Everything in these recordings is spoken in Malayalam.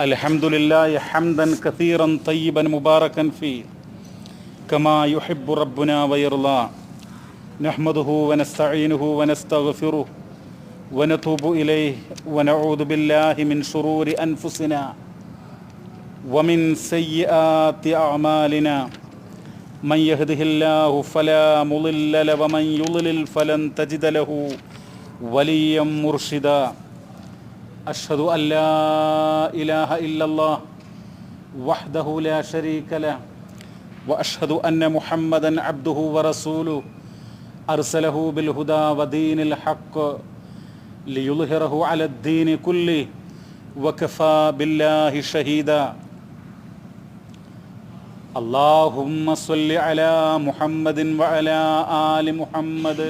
الحمد لله حمدا كثيرا طيبا مباركا فيه كما يحب ربنا ويرضى نحمده ونستعينه ونستغفره ونتوب إليه ونعوذ بالله من شرور أنفسنا ومن سيئات أعمالنا من يهده الله فلا مضل له ومن يضلل فلن تجد له وليا مرشدا أشهد أن لا إله إلا الله وحده لا شريك له وأشهد أن محمدا عبده ورسوله أرسله بالهدى ودين الحق ليظهره على الدين كله وكفى بالله شهيدا اللهم صل على محمد وعلى آل محمد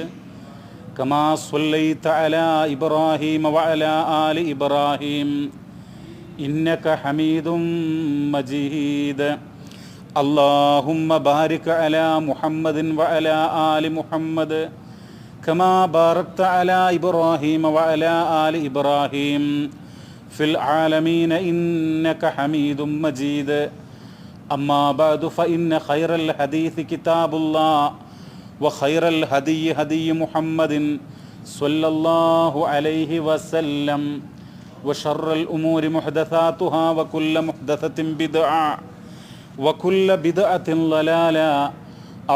كما صليت على إبراهيم وعلى آل إبراهيم إنك حميد مجيد اللهم بارك على محمد وعلى آل محمد كما باركت على إبراهيم وعلى آل إبراهيم في العالمين إنك حميد مجيد أما بعد فإن خير الحديث كتاب الله وخير الهدي هدي محمد صلى الله عليه وسلم وشر الأمور محدثاتها وكل محدثة بدعة وكل بدعة ضلالة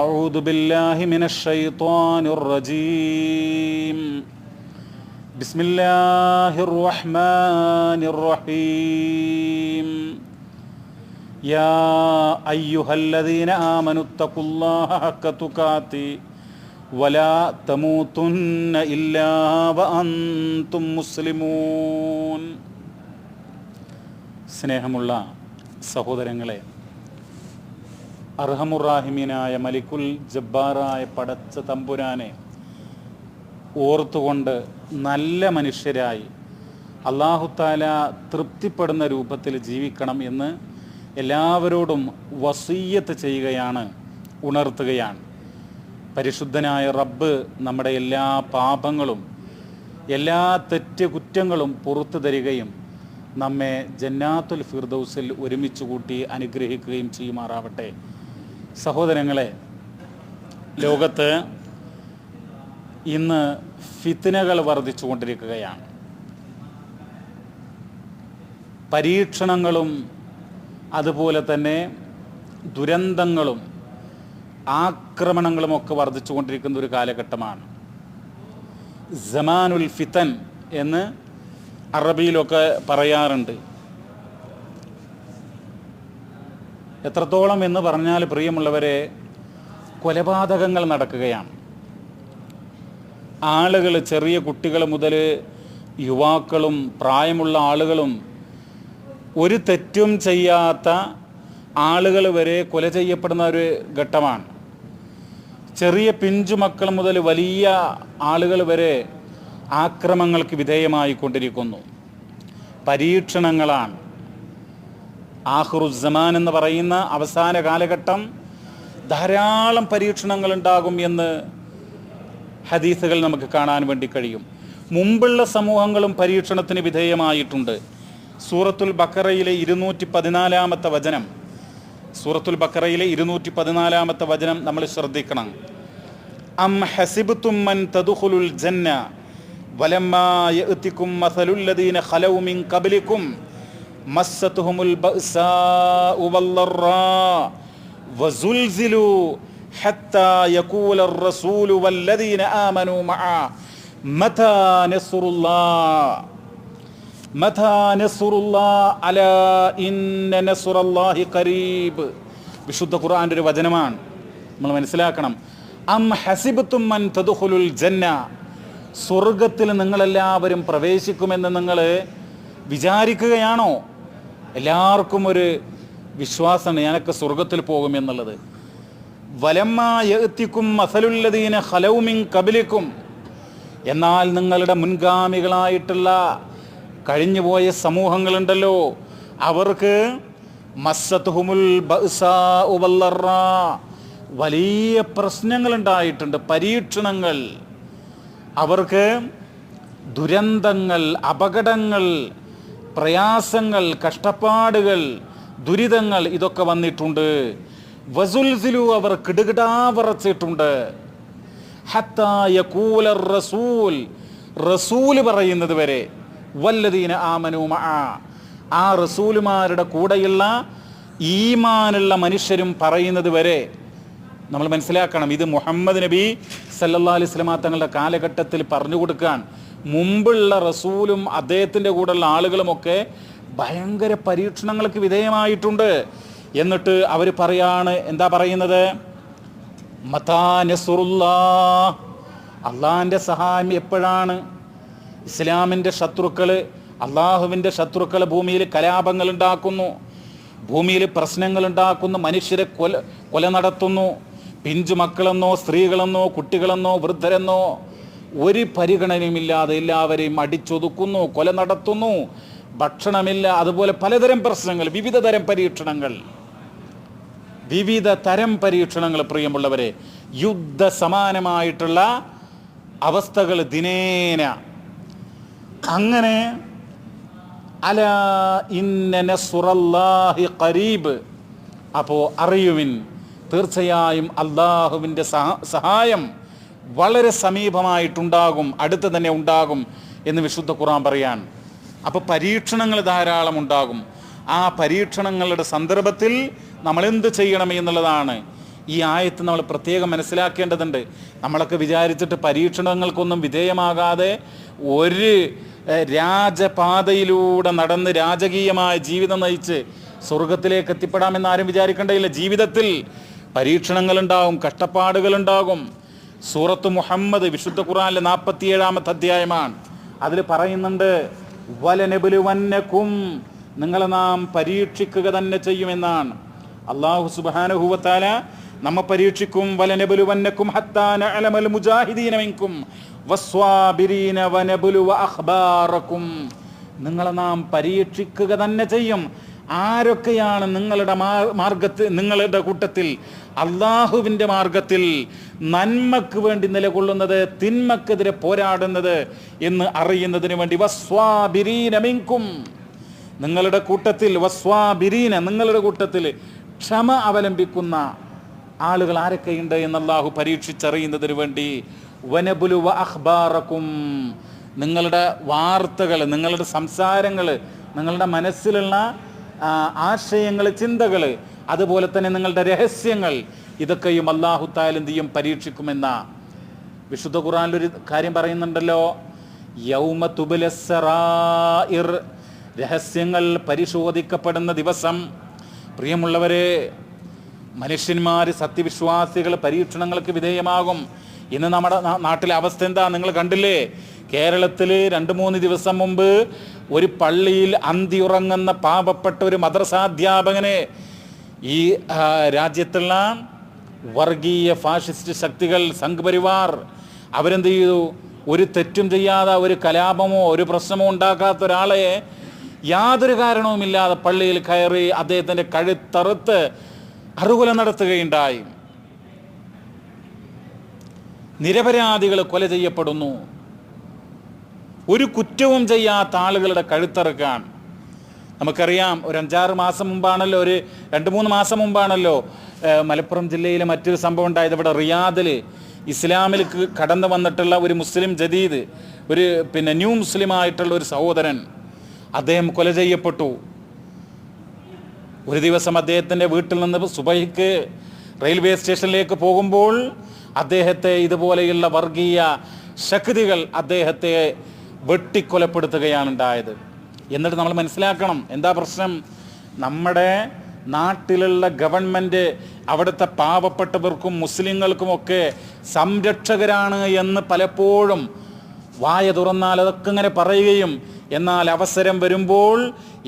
أعوذ بالله من الشيطان الرجيم بسم الله الرحمن الرحيم يا أيها الذين آمنوا اتقوا الله حق تقاته ولا تموتن إلا وأنتم مسلمون. സ്നേഹമുള്ള സഹോദരങ്ങളെ, അർഹമുറാഹിമീനായ മലിക്കുൽ ജബ്ബാറായ പടച്ച തമ്പുരാനെ ഓർത്തുകൊണ്ട് നല്ല മനുഷ്യരായി അല്ലാഹു തആല തൃപ്തിപ്പെടുന്ന രൂപത്തിൽ ജീവിക്കണം എന്ന് എല്ലാവരോടും വസിയ്യത്ത് ചെയ്യുകയാണ്, ഉണർത്തുകയാണ്. പരിശുദ്ധനായ റബ്ബ് നമ്മുടെ എല്ലാ പാപങ്ങളും എല്ലാ കുറ്റങ്ങളും പുറത്തു തരികയും നമ്മെ ജന്നാത്തുൽ ഫിർദൗസിൽ ഒരുമിച്ച് കൂട്ടി അനുഗ്രഹിക്കുകയും ചെയ്യുമാറാവട്ടെ. സഹോദരങ്ങളെ, ലോകത്ത് ഇന്ന് ഫിത്നകൾ വർദ്ധിച്ചു കൊണ്ടിരിക്കുകയാണ്. പരീക്ഷണങ്ങളും അതുപോലെ തന്നെ ദുരന്തങ്ങളും ആക്രമണങ്ങളുമൊക്കെ വർദ്ധിച്ചു കൊണ്ടിരിക്കുന്ന ഒരു കാലഘട്ടമാണ്. സമാനുൽ ഫിതൻ എന്ന് അറബിയിലൊക്കെ പറയാറുണ്ട്. എത്രത്തോളം എന്ന് പറഞ്ഞാൽ, പ്രിയമുള്ളവരെ, കൊലപാതകങ്ങൾ നടക്കുകയാണ്. ആളുകൾ, ചെറിയ കുട്ടികൾ മുതൽ യുവാക്കളും പ്രായമുള്ള ആളുകളും ഒരു തെറ്റും ചെയ്യാത്ത ആളുകൾ വരെ കൊല ചെയ്യപ്പെടുന്ന ഒരു ഘട്ടമാണ്. ചെറിയ പിഞ്ചു മക്കൾ മുതൽ വലിയ ആളുകൾ വരെ ആക്രമണങ്ങൾക്ക് വിധേയമായിക്കൊണ്ടിരിക്കുന്നു. പരീക്ഷണങ്ങളാണ്. ആഖിറുസ്സമാൻ എന്ന് പറയുന്ന അവസാന കാലഘട്ടം ധാരാളം പരീക്ഷണങ്ങൾ ഉണ്ടാകും എന്ന് ഹദീസുകൾ നമുക്ക് കാണാൻ വേണ്ടി കഴിയും. മുമ്പുള്ള സമൂഹങ്ങളും പരീക്ഷണത്തിന് വിധേയമായിട്ടുണ്ട്. സൂറത്തുൽ ബഖറയിലെ 214-ാമത്തെ വചനം, സൂറത്തുൽ ബഖറയിലെ 214-ാമത്തെ വചനം നമ്മൾ ശ്രദ്ധിക്കണം. അം ഹസിബ്തും മൻ തദ്ഖുലുൽ ജന്ന വലമ്മാ യഅതികും മസലുൽ ലദീന ഖലൗ മിൻ ഖബ്ലികും മസ്സതുഹുമുൽ ബഅസാഉ വല്ലറാ വസുൽസിലു ഹത്താ യഖൂലർ റസൂലു വല്ലദീന ആമനൂ മഅ മതാ നസ്റുല്ലാഹ് മതാ നസ്റുല്ലാഹ് അലാ ഇന്ന നസ്റല്ലാഹി ഖരീബ്. വിശുദ്ധ ഖുർആന്റെ ഒരു വചനമാണ്, നമ്മൾ മനസ്സിലാക്കണം. അം ഹസിബ്തും മൻ തദ്ഖുലുൽ ജന്ന, സ്വർഗത്തിൽ നിങ്ങളെല്ലാവരും പ്രവേശിക്കുമെന്ന് നിങ്ങൾ വിചാരിക്കുകയാണോ? എല്ലാവർക്കും ഒരു വിശ്വാസമാണ് ഞാനൊക്കെ സ്വർഗത്തിൽ പോകുമെന്നുള്ളത്. വലമ്മാ യഅതികും മസലുൽ ലദീന ഖലൗ മിൻ ഖബ്ലികും, എന്നാൽ നിങ്ങളുടെ മുൻഗാമികളായിട്ടുള്ള കഴിഞ്ഞുപോയ സമൂഹങ്ങളുണ്ടല്ലോ, അവർക്ക് മസ്സതുഹുമുൽ ബഅസാഉ വല്ലറാ, വലിയ പ്രശ്നങ്ങളുണ്ടായിട്ടുണ്ട്, പരീക്ഷണങ്ങൾ. അവർക്ക് ദുരന്തങ്ങൾ, അപകടങ്ങൾ, പ്രയാസങ്ങൾ, കഷ്ടപ്പാടുകൾ, ദുരിതങ്ങൾ ഇതൊക്കെ വന്നിട്ടുണ്ട്. വസുൽസിലു, അവർ കിടുകിടാവറച്ചിട്ടുണ്ട്. ഹത്താ യഖൂല റസൂൽ, റസൂല് പറയുന്നത് വരെ, വല്ലദീന ആമനൂ മഅ, ആ റസൂലുമാരുടെ കൂടെയുള്ള ഈമാനുള്ള മനുഷ്യരും പറയുന്നത് വരെ. നമ്മൾ മനസ്സിലാക്കണം, ഇത് മുഹമ്മദ് നബി സല്ലല്ലാഹു അലൈഹി വസല്ലം തങ്ങളുടെ കാലഘട്ടത്തിൽ പറഞ്ഞു കൊടുക്കാൻ മുമ്പുള്ള റസൂലും അദ്ദേഹത്തിൻ്റെ കൂടെയുള്ള ആളുകളുമൊക്കെ ഭയങ്കര പരീക്ഷണങ്ങൾക്ക് വിധേയമായിട്ടുണ്ട്. എന്നിട്ട് അവർ പറയാണ്, എന്താ പറയുന്നത്? മതാ നസ്റുല്ലാഹ്, അള്ളാഹിൻ്റെ സഹായം എപ്പോഴാണ്? ഇസ്ലാമിൻ്റെ ശത്രുക്കൾ, അള്ളാഹുവിൻ്റെ ശത്രുക്കൾ ഭൂമിയിൽ കലാപങ്ങൾ ഉണ്ടാക്കുന്നു, ഭൂമിയിൽ പ്രശ്നങ്ങൾ ഉണ്ടാക്കുന്നു, മനുഷ്യരെ കൊല നടത്തുന്നു. പിഞ്ചു മക്കളെന്നോ സ്ത്രീകളെന്നോ കുട്ടികളെന്നോ വൃദ്ധരെന്നോ ഒരു പരിഗണനയുമില്ലാതെ എല്ലാവരെയും അടിച്ചൊതുക്കുന്നു, കൊല നടത്തുന്നു, ഭക്ഷണമില്ല. അതുപോലെ പലതരം പ്രശ്നങ്ങൾ, വിവിധ തരം പരീക്ഷണങ്ങൾ പ്രിയമുള്ളവരെ, യുദ്ധ സമാനമായിട്ടുള്ള അവസ്ഥകൾ ദിനേന. അങ്ങനെ അലാ ഇന്ന നസ്റുല്ലാഹി ഖരീബ്, അപ്പോൾ അറിയുവിൻ, തീർച്ചയായും അള്ളാഹുവിൻ്റെ സഹായം വളരെ സമീപമായിട്ടുണ്ടാകും, അടുത്ത് തന്നെ ഉണ്ടാകും എന്ന് വിശുദ്ധ ഖുർആൻ പറയാൻ. അപ്പോൾ പരീക്ഷണങ്ങൾ ധാരാളം ഉണ്ടാകും. ആ പരീക്ഷണങ്ങളുടെ സന്ദർഭത്തിൽ നമ്മൾ എന്ത് ചെയ്യണം എന്നുള്ളതാണ് ഈ ആയത്ത് നമ്മൾ പ്രത്യേകം മനസ്സിലാക്കേണ്ടതുണ്ട്. നമ്മളൊക്കെ വിചാരിച്ചിട്ട് പരീക്ഷണങ്ങൾക്കൊന്നും വിധേയമാകാതെ ഒരു രാജപാതയിലൂടെ നടന്ന് രാജകീയമായ ജീവിതം നയിച്ച് സ്വർഗത്തിലേക്ക് എത്തിപ്പെടാമെന്ന് ആരും വിചാരിക്കേണ്ടതില്ല. ജീവിതത്തിൽ പരീക്ഷണങ്ങളുണ്ടാകും, കഷ്ടപ്പാടുകളുണ്ടാകും. സൂറത്ത് മുഹമ്മദ് വിശുദ്ധ ഖുർആനിലെ 47-ാമത്തെ അധ്യായമാണ്. അതിൽ പറയുന്നുണ്ട്, വലനബലുവന്നകും, നിങ്ങളെ നാം പരീക്ഷിക്കുക തന്നെ ചെയ്യുമെന്നാണ്. അല്ലാഹു സുബ്ഹാനഹു വ തആല നമ്മെ പരീക്ഷിക്കും. വലനബലുവന്നകും ഹത്താ നഅലമൽ മുജാഹിദീന മിൻകും വസ്വാബിരീന വനബലുവ അഖ്ബാറകും, നിങ്ങളെ നാം പരീക്ഷിക്കുക തന്നെ ചെയ്യും. ആരൊക്കെയാണ് നിങ്ങളുടെ കൂട്ടത്തിൽ അള്ളാഹുവിൻ്റെ മാർഗത്തിൽ നന്മക്ക് വേണ്ടി നിലകൊള്ളുന്നത്, തിന്മക്കെതിരെ പോരാടുന്നത് എന്ന് അറിയുന്നതിന് വേണ്ടി. വസ്വാബിരീന മിൻകും, നിങ്ങളുടെ കൂട്ടത്തിൽ, വസ്വാബിരീന, നിങ്ങളുടെ കൂട്ടത്തിൽ ക്ഷമ അവലംബിക്കുന്ന ആളുകൾ ആരൊക്കെയുണ്ട് എന്ന് അള്ളാഹു പരീക്ഷിച്ചറിയുന്നതിന് വേണ്ടി. വനബുലുവ അഖ്ബാറകും, നിങ്ങളുടെ വാർത്തകൾ, നിങ്ങളുടെ സംസാരങ്ങൾ, നിങ്ങളുടെ മനസ്സിലുള്ള ആശയങ്ങൾ, ചിന്തകൾ, അതുപോലെ തന്നെ നിങ്ങളുടെ രഹസ്യങ്ങൾ, ഇതൊക്കെയും അല്ലാഹു തആല എന്ത് ചെയ്യും? പരീക്ഷിക്കുമെന്ന വിശുദ്ധ ഖുർആനിലൊരു കാര്യം പറയുന്നുണ്ടല്ലോ, യൗമ തുബ്ലസ് സറായിർ, രഹസ്യങ്ങൾ പരിശോധിക്കപ്പെടുന്ന ദിവസം. പ്രിയമുള്ളവരെ, മനുഷ്യന്മാർ, സത്യവിശ്വാസികൾ പരീക്ഷണങ്ങൾക്ക് വിധേയമാകും. ഇന്ന് നമ്മുടെ നാട്ടിലെ അവസ്ഥ എന്താ നിങ്ങൾ കണ്ടില്ലേ? കേരളത്തിൽ 2-3 ദിവസം മുമ്പ് ഒരു പള്ളിയിൽ അന്തിയുറങ്ങുന്ന പാവപ്പെട്ട ഒരു മദ്രസാധ്യാപകനെ ഈ രാജ്യത്തുള്ള വർഗീയ ഫാഷിസ്റ്റ് ശക്തികൾ, സംഘ് പരിവാർ, അവരെന്ത് ചെയ്തു? ഒരു തെറ്റും ചെയ്യാതെ, ഒരു കലാപമോ ഒരു പ്രശ്നമോ ഉണ്ടാക്കാത്ത ഒരാളെ യാതൊരു കാരണവുമില്ലാതെ പള്ളിയിൽ കയറി അദ്ദേഹത്തിൻ്റെ കഴുത്തറുത്ത് അറുകൊല നടത്തുകയുണ്ടായി. നിരപരാധികൾ കൊല ചെയ്യപ്പെടുന്നു. ഒരു കുറ്റവും ചെയ്യാത്ത ആളുകളുടെ കഴുത്തറുക്കാൻ. നമുക്കറിയാം, ഒരു 5-6 മാസം മുമ്പാണല്ലോ, ഒരു 2-3 മാസം മുമ്പാണല്ലോ മലപ്പുറം ജില്ലയിലെ മറ്റൊരു സംഭവം ഉണ്ടായത്. ഇവിടെ റിയാദിൽ ഇസ്ലാമിലേക്ക് കടന്നു വന്നിട്ടുള്ള ഒരു മുസ്ലിം ജദീദ്, ഒരു ന്യൂ മുസ്ലിം ആയിട്ടുള്ള ഒരു സഹോദരൻ, അദ്ദേഹം കൊല ചെയ്യപ്പെട്ടു. ഒരു ദിവസം അദ്ദേഹത്തിൻ്റെ വീട്ടിൽ നിന്ന് സുബഹിക്ക് റെയിൽവേ സ്റ്റേഷനിലേക്ക് പോകുമ്പോൾ അദ്ദേഹത്തെ ഇതുപോലെയുള്ള വർഗീയ ശക്തികൾ അദ്ദേഹത്തെ വെട്ടിക്കൊലപ്പെടുത്തുകയാണ് ഉണ്ടായത്. എന്നിട്ട് നമ്മൾ മനസ്സിലാക്കണം, എന്താ പ്രശ്നം? നമ്മുടെ നാട്ടിലുള്ള ഗവൺമെൻറ് അവിടുത്തെ പാവപ്പെട്ടവർക്കും മുസ്ലിങ്ങൾക്കുമൊക്കെ സംരക്ഷകരാണ് എന്ന് പലപ്പോഴും വായ തുറന്നാൽ അതൊക്കെ ഇങ്ങനെ പറയുകയും, എന്നാൽ അവസരം വരുമ്പോൾ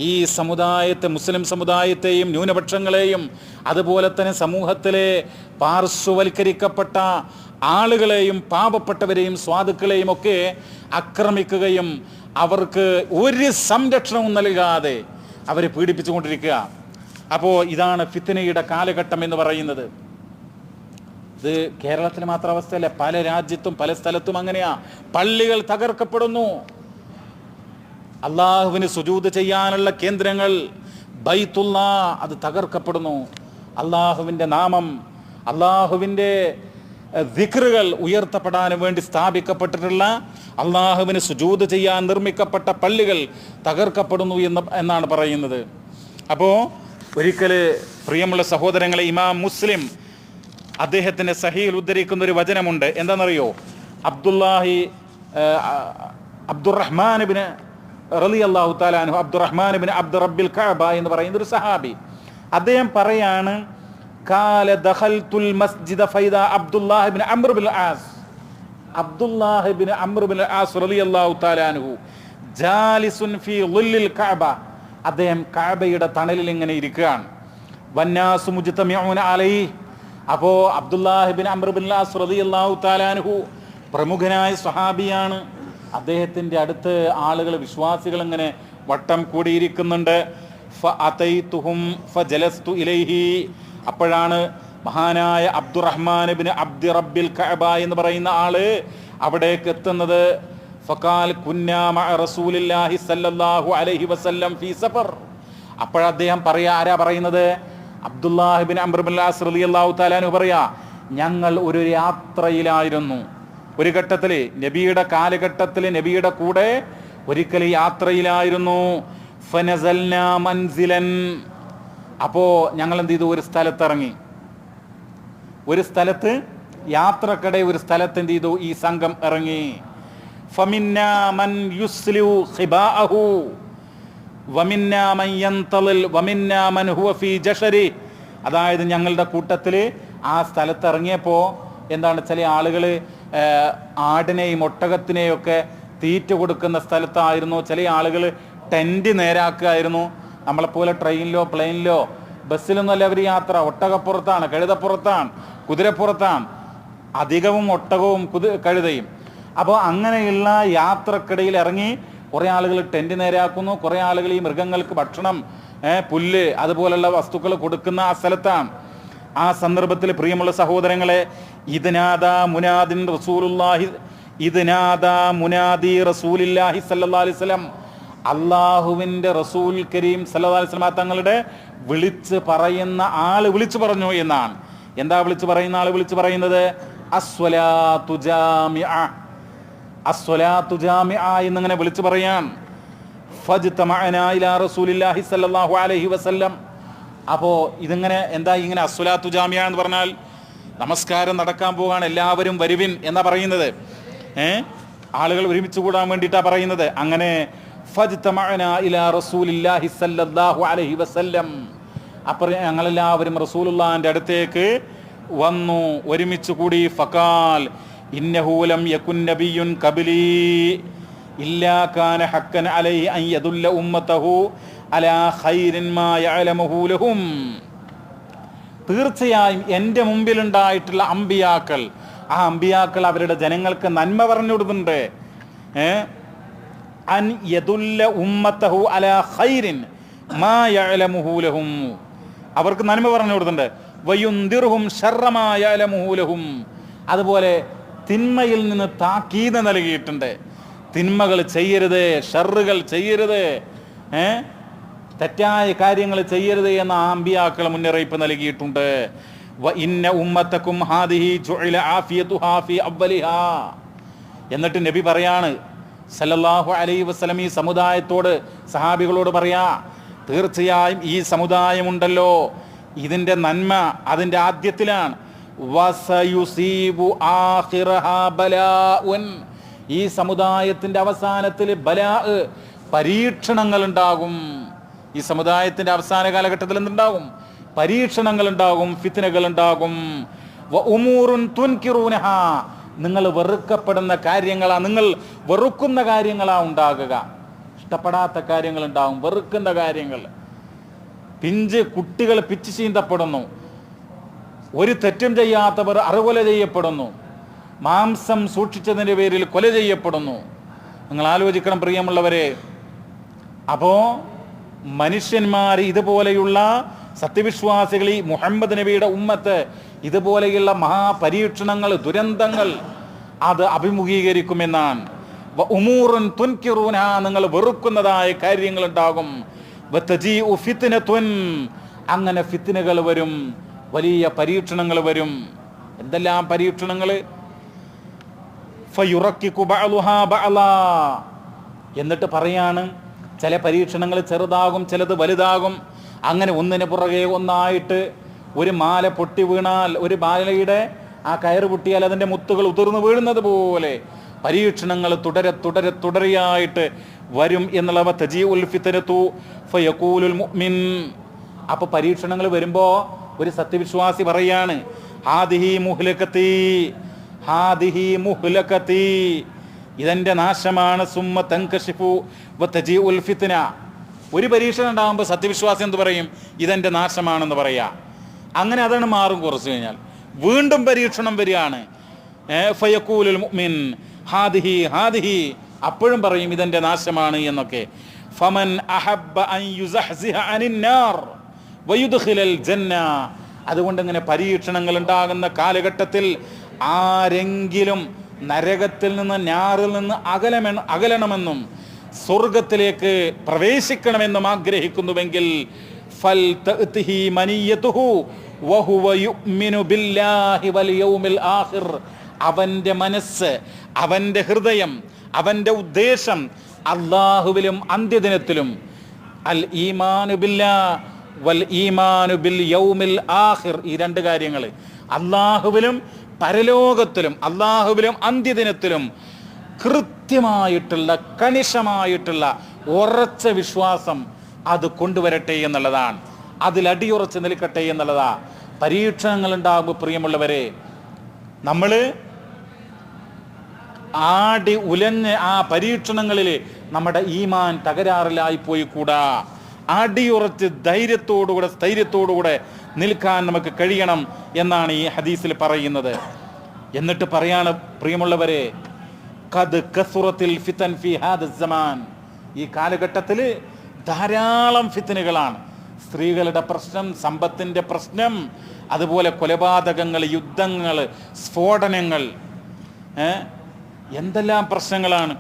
ഈ സമുദായത്തെ, മുസ്ലിം സമുദായത്തെയും ന്യൂനപക്ഷങ്ങളെയും അതുപോലെ തന്നെ സമൂഹത്തിലെ പാർശ്വവൽക്കരിക്കപ്പെട്ട ആളുകളെയും പാവപ്പെട്ടവരെയും സ്വാധുക്കളെയും ഒക്കെ ആക്രമിക്കുകയും അവർക്ക് ഒരു സംരക്ഷണവും നൽകാതെ അവരെ പീഡിപ്പിച്ചുകൊണ്ടിരിക്കുക. അപ്പോൾ ഇതാണ് ഫിത്നയുടെ കാലഘട്ടം എന്ന് പറയുന്നത്. ഇത് കേരളത്തിൽ മാത്രം അവസ്ഥയല്ല, പല രാജ്യത്തും പല സ്ഥലത്തും അങ്ങനെയാ. പള്ളികൾ തകർക്കപ്പെടുന്നു, അള്ളാഹുവിന് സുജൂദ് ചെയ്യാനുള്ള കേന്ദ്രങ്ങൾ ബൈത്തുല്ലാ അത് തകർക്കപ്പെടുന്നു. അള്ളാഹുവിൻ്റെ നാമം, അള്ളാഹുവിൻ്റെ ദിക്റുകൾ ഉയർത്തപ്പെടാൻ വേണ്ടി സ്ഥാപിക്കപ്പെട്ടിട്ടുള്ള, അള്ളാഹുവിന് സുജൂദ് ചെയ്യാൻ നിർമ്മിക്കപ്പെട്ട പള്ളികൾ തകർക്കപ്പെടുന്നു എന്നാണ് പറയുന്നത്. അപ്പോൾ ഒരിക്കൽ പ്രിയമുള്ള സഹോദരങ്ങളെ, ഇമാം മുസ്ലിം അദ്ദേഹത്തിൻ്റെ സഹീൽ ഉദ്ധരിക്കുന്ന ഒരു വചനമുണ്ട്. എന്താണെന്നറിയോ? അബ്ദുറഹ്മാൻ ബിൻ റളിയല്ലാഹു തആല അൻഹു, അബ്ദുറഹ്മാൻ ബിൻ അബ്ദു റബ്ബിൽ കഅബ എന്ന് പറയുന്ന ഒരു സഹാബി, അദ്ദേഹം പറയാണ്, ഖാല ദഖൽതുൽ മസ്ജിദ ഫൈദാ അബ്ദുല്ലാഹ് ബിൻ അംർ ബിൻ ആസ്, അബ്ദുല്ലാഹ് ബിൻ അംർ ബിൻ ആസ് റളിയല്ലാഹു തആല അൻഹു ജാലിസുൻ ഫീ ളിൽ കഅബ, അദ്ദേഹം കഅബയുടെ തണലിൽ ഇങ്ങനെ ഇരിക്കുകയാണ്. വന്നാസു മുജ്തമിഊന അലൈഹി, അപ്പോൾ അബ്ദുല്ലാഹ് ബിൻ അംർ ബിൻ ആസ് റളിയല്ലാഹു തആല അൻഹു പ്രമുഖനായ സ്വഹാബിയാണ്. അദ്ദേഹത്തിൻ്റെ അടുത്ത് ആളുകൾ, വിശ്വാസികൾ ഇങ്ങനെ വട്ടം കൂടിയിരിക്കുന്നുണ്ട്. ഫഅതൈതുഹും ഫജലസ്തു ഇലൈഹി, അപ്പോഴാണ് മഹാനായ അബ്ദുറഹ്മാൻ ബിൻ അബ്ദി റബ്ബിൽ കഅബ എന്ന് പറയുന്ന ആള് അവിടേക്ക് എത്തുന്നത്. ഫഖാൽ കുന്നാ മഅ റസൂലില്ലാഹി സല്ലല്ലാഹു അലൈഹി വസല്ലം ഫീ സഫർ. അപ്പോഴദ്ദേഹം പറയാ, ആരാ പറയുന്നത്? അബ്ദുല്ലാഹ് ബിൻ അംർ ബിൻ ആസ് റളിയല്ലാഹു തആല അൻഹു പറയാ, ഞങ്ങൾ ഒരു യാത്രയിലായിരുന്നു. ഒരു ഘട്ടത്തിൽ, നബിയുടെ കാലഘട്ടത്തിൽ നബിയുടെ കൂടെ ഒരിക്കൽ യാത്രയിലായിരുന്നു. ഫനസൽനാ മൻസിലൻ, അപ്പോൾ ഞങ്ങൾ എന്ത് ചെയ്തു? ഒരു സ്ഥലത്തിറങ്ങി. ഒരു സ്ഥലത്ത്, യാത്രക്കിടെ ഒരു സ്ഥലത്ത് എന്ത് ചെയ്തു? ഈ സംഘം ഇറങ്ങി. ഫമിന്നാ മൻ യുസ്ലിഉ ഖിബാഅഹു വമിന്നാ മൻ യന്തളിൽ വമിന്നാ മൻ ഹുവ ഫീ ജശരി. അതായത് ഞങ്ങളുടെ കൂട്ടത്തിൽ ആ സ്ഥലത്ത് ഇറങ്ങിയപ്പോൾ എന്താണ്, ചില ആളുകൾ ആടിനെയും ഒട്ടകത്തിനെയും ഒക്കെ തീറ്റ കൊടുക്കുന്ന സ്ഥലത്തായിരുന്നു. ചില ആളുകൾ ടെൻറ്റ് നേരാക്കുകയായിരുന്നു. നമ്മളെപ്പോലെ ട്രെയിനിലോ പ്ലെയിനിലോ ബസ്സിലൊന്നുമല്ല അവർ യാത്ര. ഒട്ടകപ്പുറത്താണ്, കഴുതപ്പുറത്താണ്, കുതിരപ്പുറത്താണ്, അധികവും ഒട്ടകവും കഴുതയും. അപ്പോൾ അങ്ങനെയുള്ള യാത്രക്കിടയിൽ ഇറങ്ങി കുറേ ആളുകൾ ടെൻറ്റ് നേരാക്കുന്നു, കുറേ ആളുകൾ ഈ മൃഗങ്ങൾക്ക് ഭക്ഷണം, പുല്ല് അതുപോലുള്ള വസ്തുക്കൾ കൊടുക്കുന്ന ആ സ്ഥലത്താണ്. ആ സന്ദർഭത്തിൽ പ്രിയമുള്ള സഹോദരങ്ങളെ, മുനാദി റസൂലില്ലാഹി സല്ലല്ലാഹു അലൈഹി വസല്ലം, അള്ളാഹുവിൻ്റെ റസൂൽ കരീം സല്ലല്ലാഹു അലൈഹി വസല്ലം തങ്ങളുടെ വിളിച്ച് പറയുന്ന ആള് വിളിച്ചു പറഞ്ഞു എന്നാണ്. എന്താ വിളിച്ചു പറയുന്ന ആള് വിളിച്ചു പറയുന്നത്? അസ്വലാത്തു ജാമിഅ, അസ്വലാത്തു ജാമിഅ എന്നിങ്ങനെ വിളിച്ചു പറയാൻ. ഫജ്തമഅനാ ഇലാ റസൂലില്ലാഹി സല്ലല്ലാഹു അലൈഹി വസല്ലം. അപ്പോൾ ഇതിങ്ങനെ എന്താ ഇങ്ങനെ അസ്വലാത്തു ജാമിഅ എന്ന് പറഞ്ഞാൽ നമസ്കാരം നടക്കാൻ പോകാൻ എല്ലാവരും വരുവിൻ എന്നാ പറയുന്നത്. ആളുകൾ ഒരുമിച്ച് കൂടാൻ വേണ്ടിയിട്ടാണ് പറയുന്നത്. അങ്ങനെ ഫജ്തമഅനാ ഇലാ റസൂലില്ലാഹി സല്ലല്ലാഹു അലൈഹി വസല്ലം, അപ്പോൾ ഞങ്ങളെല്ലാവരും റസൂലുള്ളാഹിൻ്റെ അടുത്തേക്ക് വന്നു, ഒരുമിച്ച് കൂടി. ഫഖാൽ ഇന്നഹു ലം യകുൻ നബിയ്യുൻ ഖബ്ലി ഇല്ലാ കാന ഹഖ്കൻ അലൈഹി അൻ യദുല്ല ഉമ്മതഹു അലാ ഖൈരിൻ മാ യഅലമുഹു ലഹും. തീർച്ചയായും എൻ്റെ മുമ്പിലുണ്ടായിട്ടുള്ള അമ്പിയാക്കൾ, ആ അമ്പിയാക്കൾ അവരുടെ ജനങ്ങൾക്ക് നന്മ പറഞ്ഞു കൊടുക്കുന്നുണ്ട്. അൻ യദുല്ല ഉമ്മതഹു അലാ ഖൈരിൻ മാ യഅലമുഹു ലഹും, അവർക്ക് നന്മ പറഞ്ഞു കൊടുക്കുന്നുണ്ട്. വയുൻദിർഹും ശർറ മാ യഅലമുഹു ലഹും, അതുപോലെ തിന്മയിൽ നിന്ന് താക്കീത് നൽകിയിട്ടുണ്ട്. തിന്മകൾ ചെയ്യരുത്, ഷർറുകൾ ചെയ്യരുത്, തെറ്റായ കാര്യങ്ങൾ ചെയ്യരുത് എന്ന അമ്പിയാക്കൾ മുന്നറിയിപ്പ് നൽകിയിട്ടുണ്ട്. വഇന്ന ഉമ്മതകും ഹാദിഹി ജുഇല ആഫിയതുഹാ ഫീ അവ്വലിഹാ. എന്നിട്ട് നബി പറയാണ് സല്ലല്ലാഹു അലൈഹി വസല്ലം ഈ സമുദായത്തോട്, സഹാബികളോട് പറയാ, തീർച്ചയായും ഈ സമുദായമുണ്ടല്ലോ, ഇതിൻ്റെ നന്മ അതിൻ്റെ ആദ്യത്തിലാണ്. വസയുസീബു ആഖിറഹാ ബലാഉൻ, ഈ സമുദായത്തിൻ്റെ അവസാനത്തിൽ ബലാ, പരീക്ഷണങ്ങൾ ഉണ്ടാകും. ഈ സമുദായത്തിൻ്റെ അവസാന കാലഘട്ടത്തിൽ എന്തുണ്ടാകും? പരീക്ഷണങ്ങൾ ഉണ്ടാകും, ഫിത്നകൾ ഉണ്ടാകും. വ ഉമൂറുൻ തുൻകിറൂനഹാ, നിങ്ങൾ വെറുക്കപ്പെടുന്ന കാര്യങ്ങളാ, നിങ്ങൾ വെറുക്കുന്ന കാര്യങ്ങളാ ഉണ്ടാകുക. ഇഷ്ടപ്പെടാത്ത കാര്യങ്ങൾ ഉണ്ടാകും, വെറുക്കുന്ന കാര്യങ്ങൾ. പിഞ്ച് കുട്ടികൾ പിച്ച് ചീന്തപ്പെടുന്നു, ഒരു തെറ്റും ചെയ്യാത്തവർ അറുകൊല ചെയ്യപ്പെടുന്നു, മാംസം സൂക്ഷിച്ചതിൻ്റെ പേരിൽ കൊല ചെയ്യപ്പെടുന്നു. നിങ്ങൾ ആലോചിക്കണം പ്രിയമുള്ളവരെ. അപ്പോൾ മനുഷ്യന്മാർ ഇതുപോലെയുള്ള സത്യവിശ്വാസികൾ, ഈ മുഹമ്മദ് നബിയുടെ ഉമ്മത്ത് ഇതുപോലെയുള്ള മഹാപരീക്ഷണങ്ങൾ, ദുരന്തങ്ങൾ അത് അഭിമുഖീകരിക്കുമെന്നാണ്. ഉമൂറുൻ തുൻകിറൂനഹാ, നിങ്ങൾ വെറുക്കുന്നതായ കാര്യങ്ങളുണ്ടാകും. വതജീഉ ഫിത്നതുൻ, അങ്ങനെ ഫിത്നകൾ വരും, വലിയ പരീക്ഷണങ്ങൾ വരും. എന്തെല്ലാം പരീക്ഷണങ്ങൾ? ഫയുറക്കികു ബഅലുഹാ ബഅലാ, എന്നിട്ട് പറയാണ് ചില പരീക്ഷണങ്ങൾ ചെറുതാകും, ചിലത് വലുതാകും. അങ്ങനെ ഒന്നിന് പുറകെ ഒന്നായിട്ട് ഒരു മാല പൊട്ടി വീണാൽ, ഒരു മാലയുടെ ആ കയറ് പൊട്ടിയാൽ അതിൻ്റെ മുത്തുകൾ ഉതിർന്നു വീഴുന്നത് പോലെ പരീക്ഷണങ്ങൾ തുടരെയായിട്ട് വരും എന്നുള്ളവ. തജീഉൽ ഫിത്നതു ഫയഖൂലുൽ മുഅ്മിൻ, അപ്പോൾ പരീക്ഷണങ്ങൾ വരുമ്പോൾ ഒരു സത്യവിശ്വാസി പറയാണ് ഹാദിഹി മുഹ്ലകതി, ഹാദിഹി മുഹ്ലകതി, ഇതെൻ്റെ നാശമാണ്. സുമ്മ തൻകശിഫു വതജീഉൽ ഫിത്ന. ഒരു പരീക്ഷണം ഉണ്ടാകുമ്പോൾ സത്യവിശ്വാസി എന്ത് പറയും? ഇതെൻ്റെ നാശമാണെന്ന് പറയാ. അങ്ങനെ അതാണ് മാറും. കുറച്ച് കഴിഞ്ഞാൽ വീണ്ടും പരീക്ഷണം വരികയാണ്. ഫയഖൂലുൽ മുഅ്മിൻ ഹാദിഹി ഹാദിഹി, അപ്പോഴും പറയും ഇതെൻ്റെ നാശമാണ് എന്നൊക്കെ. ഫമൻ അഹബ്ബ അൻ യുസഹ്സിഹ അനിന്നാർ വയുദ്ഖിലൽ ജന്ന, അതുകൊണ്ട് ഇങ്ങനെ പരീക്ഷണങ്ങൾ ഉണ്ടാകുന്ന കാലഘട്ടത്തിൽ ആരെങ്കിലും നരകത്തിൽ നിന്ന്, ഞാറിൽ നിന്ന് അകലണമെന്നും സ്വർഗത്തിലേക്ക് പ്രവേശിക്കണമെന്നും ആഗ്രഹിക്കുന്നുവെങ്കിൽ ഫൽ തഅതിഹി മനിയതുഹു വഹുവ യുഅ്മിനു ബില്ലാഹി വൽ യൗമിൽ ആഖിർ, അവൻ്റെ മനസ്സ്, അവൻ്റെ ഹൃദയം, അവൻ്റെ ഉദ്ദേശം അല്ലാഹുവിലും അന്ത്യദിനത്തിലും, അൽ ഈമാനു ബില്ലാഹ് വൽ ഈമാനു ബിൽ യൗമിൽ ആഖിർ, ഈ രണ്ട് കാര്യങ്ങൾ, അല്ലാഹുവിലും പരലോകത്തിലും അല്ലാഹുവിലും അന്ത്യദിനത്തിലും കൃത്യമായിട്ടുള്ള, കണിശമായിട്ടുള്ള ഉറച്ച വിശ്വാസം അത് കൊണ്ടുവരട്ടെ എന്നുള്ളതാണ്. അതിലടിയുറച്ച് നിൽക്കട്ടെ എന്നുള്ളതാ. പരീക്ഷണങ്ങൾ ഉണ്ടാകുമ്പോൾ പ്രിയമുള്ളവരെ, നമ്മൾ ആടി ഉലഞ്ഞ് ആ പരീക്ഷണങ്ങളിൽ നമ്മുടെ ഈമാൻ തകരാറിലായി പോയി കൂടാ. അടിയുറച്ച് ധൈര്യത്തോടുകൂടെ, സ്ഥൈര്യത്തോടുകൂടെ നിൽക്കാൻ നമുക്ക് കഴിയണം എന്നാണ് ഈ ഹദീസിൽ പറയുന്നത്. എന്നിട്ട് പറയാണ് പ്രിയമുള്ളവരെ, ഖദ് കസുറത്തിൽ ഫിതൻ ഫി ഹാദ സമാൻ, ഈ കാലഘട്ടത്തിൽ ധാരാളം ഫിത്നകളാണ്. സ്ത്രീകളുടെ പ്രശ്നം, സമ്പത്തിൻ്റെ പ്രശ്നം, അതുപോലെ കൊലപാതകങ്ങൾ, യുദ്ധങ്ങൾ, സ്ഫോടനങ്ങൾ, എന്തെല്ലാം പ്രശ്നങ്ങളാണ്.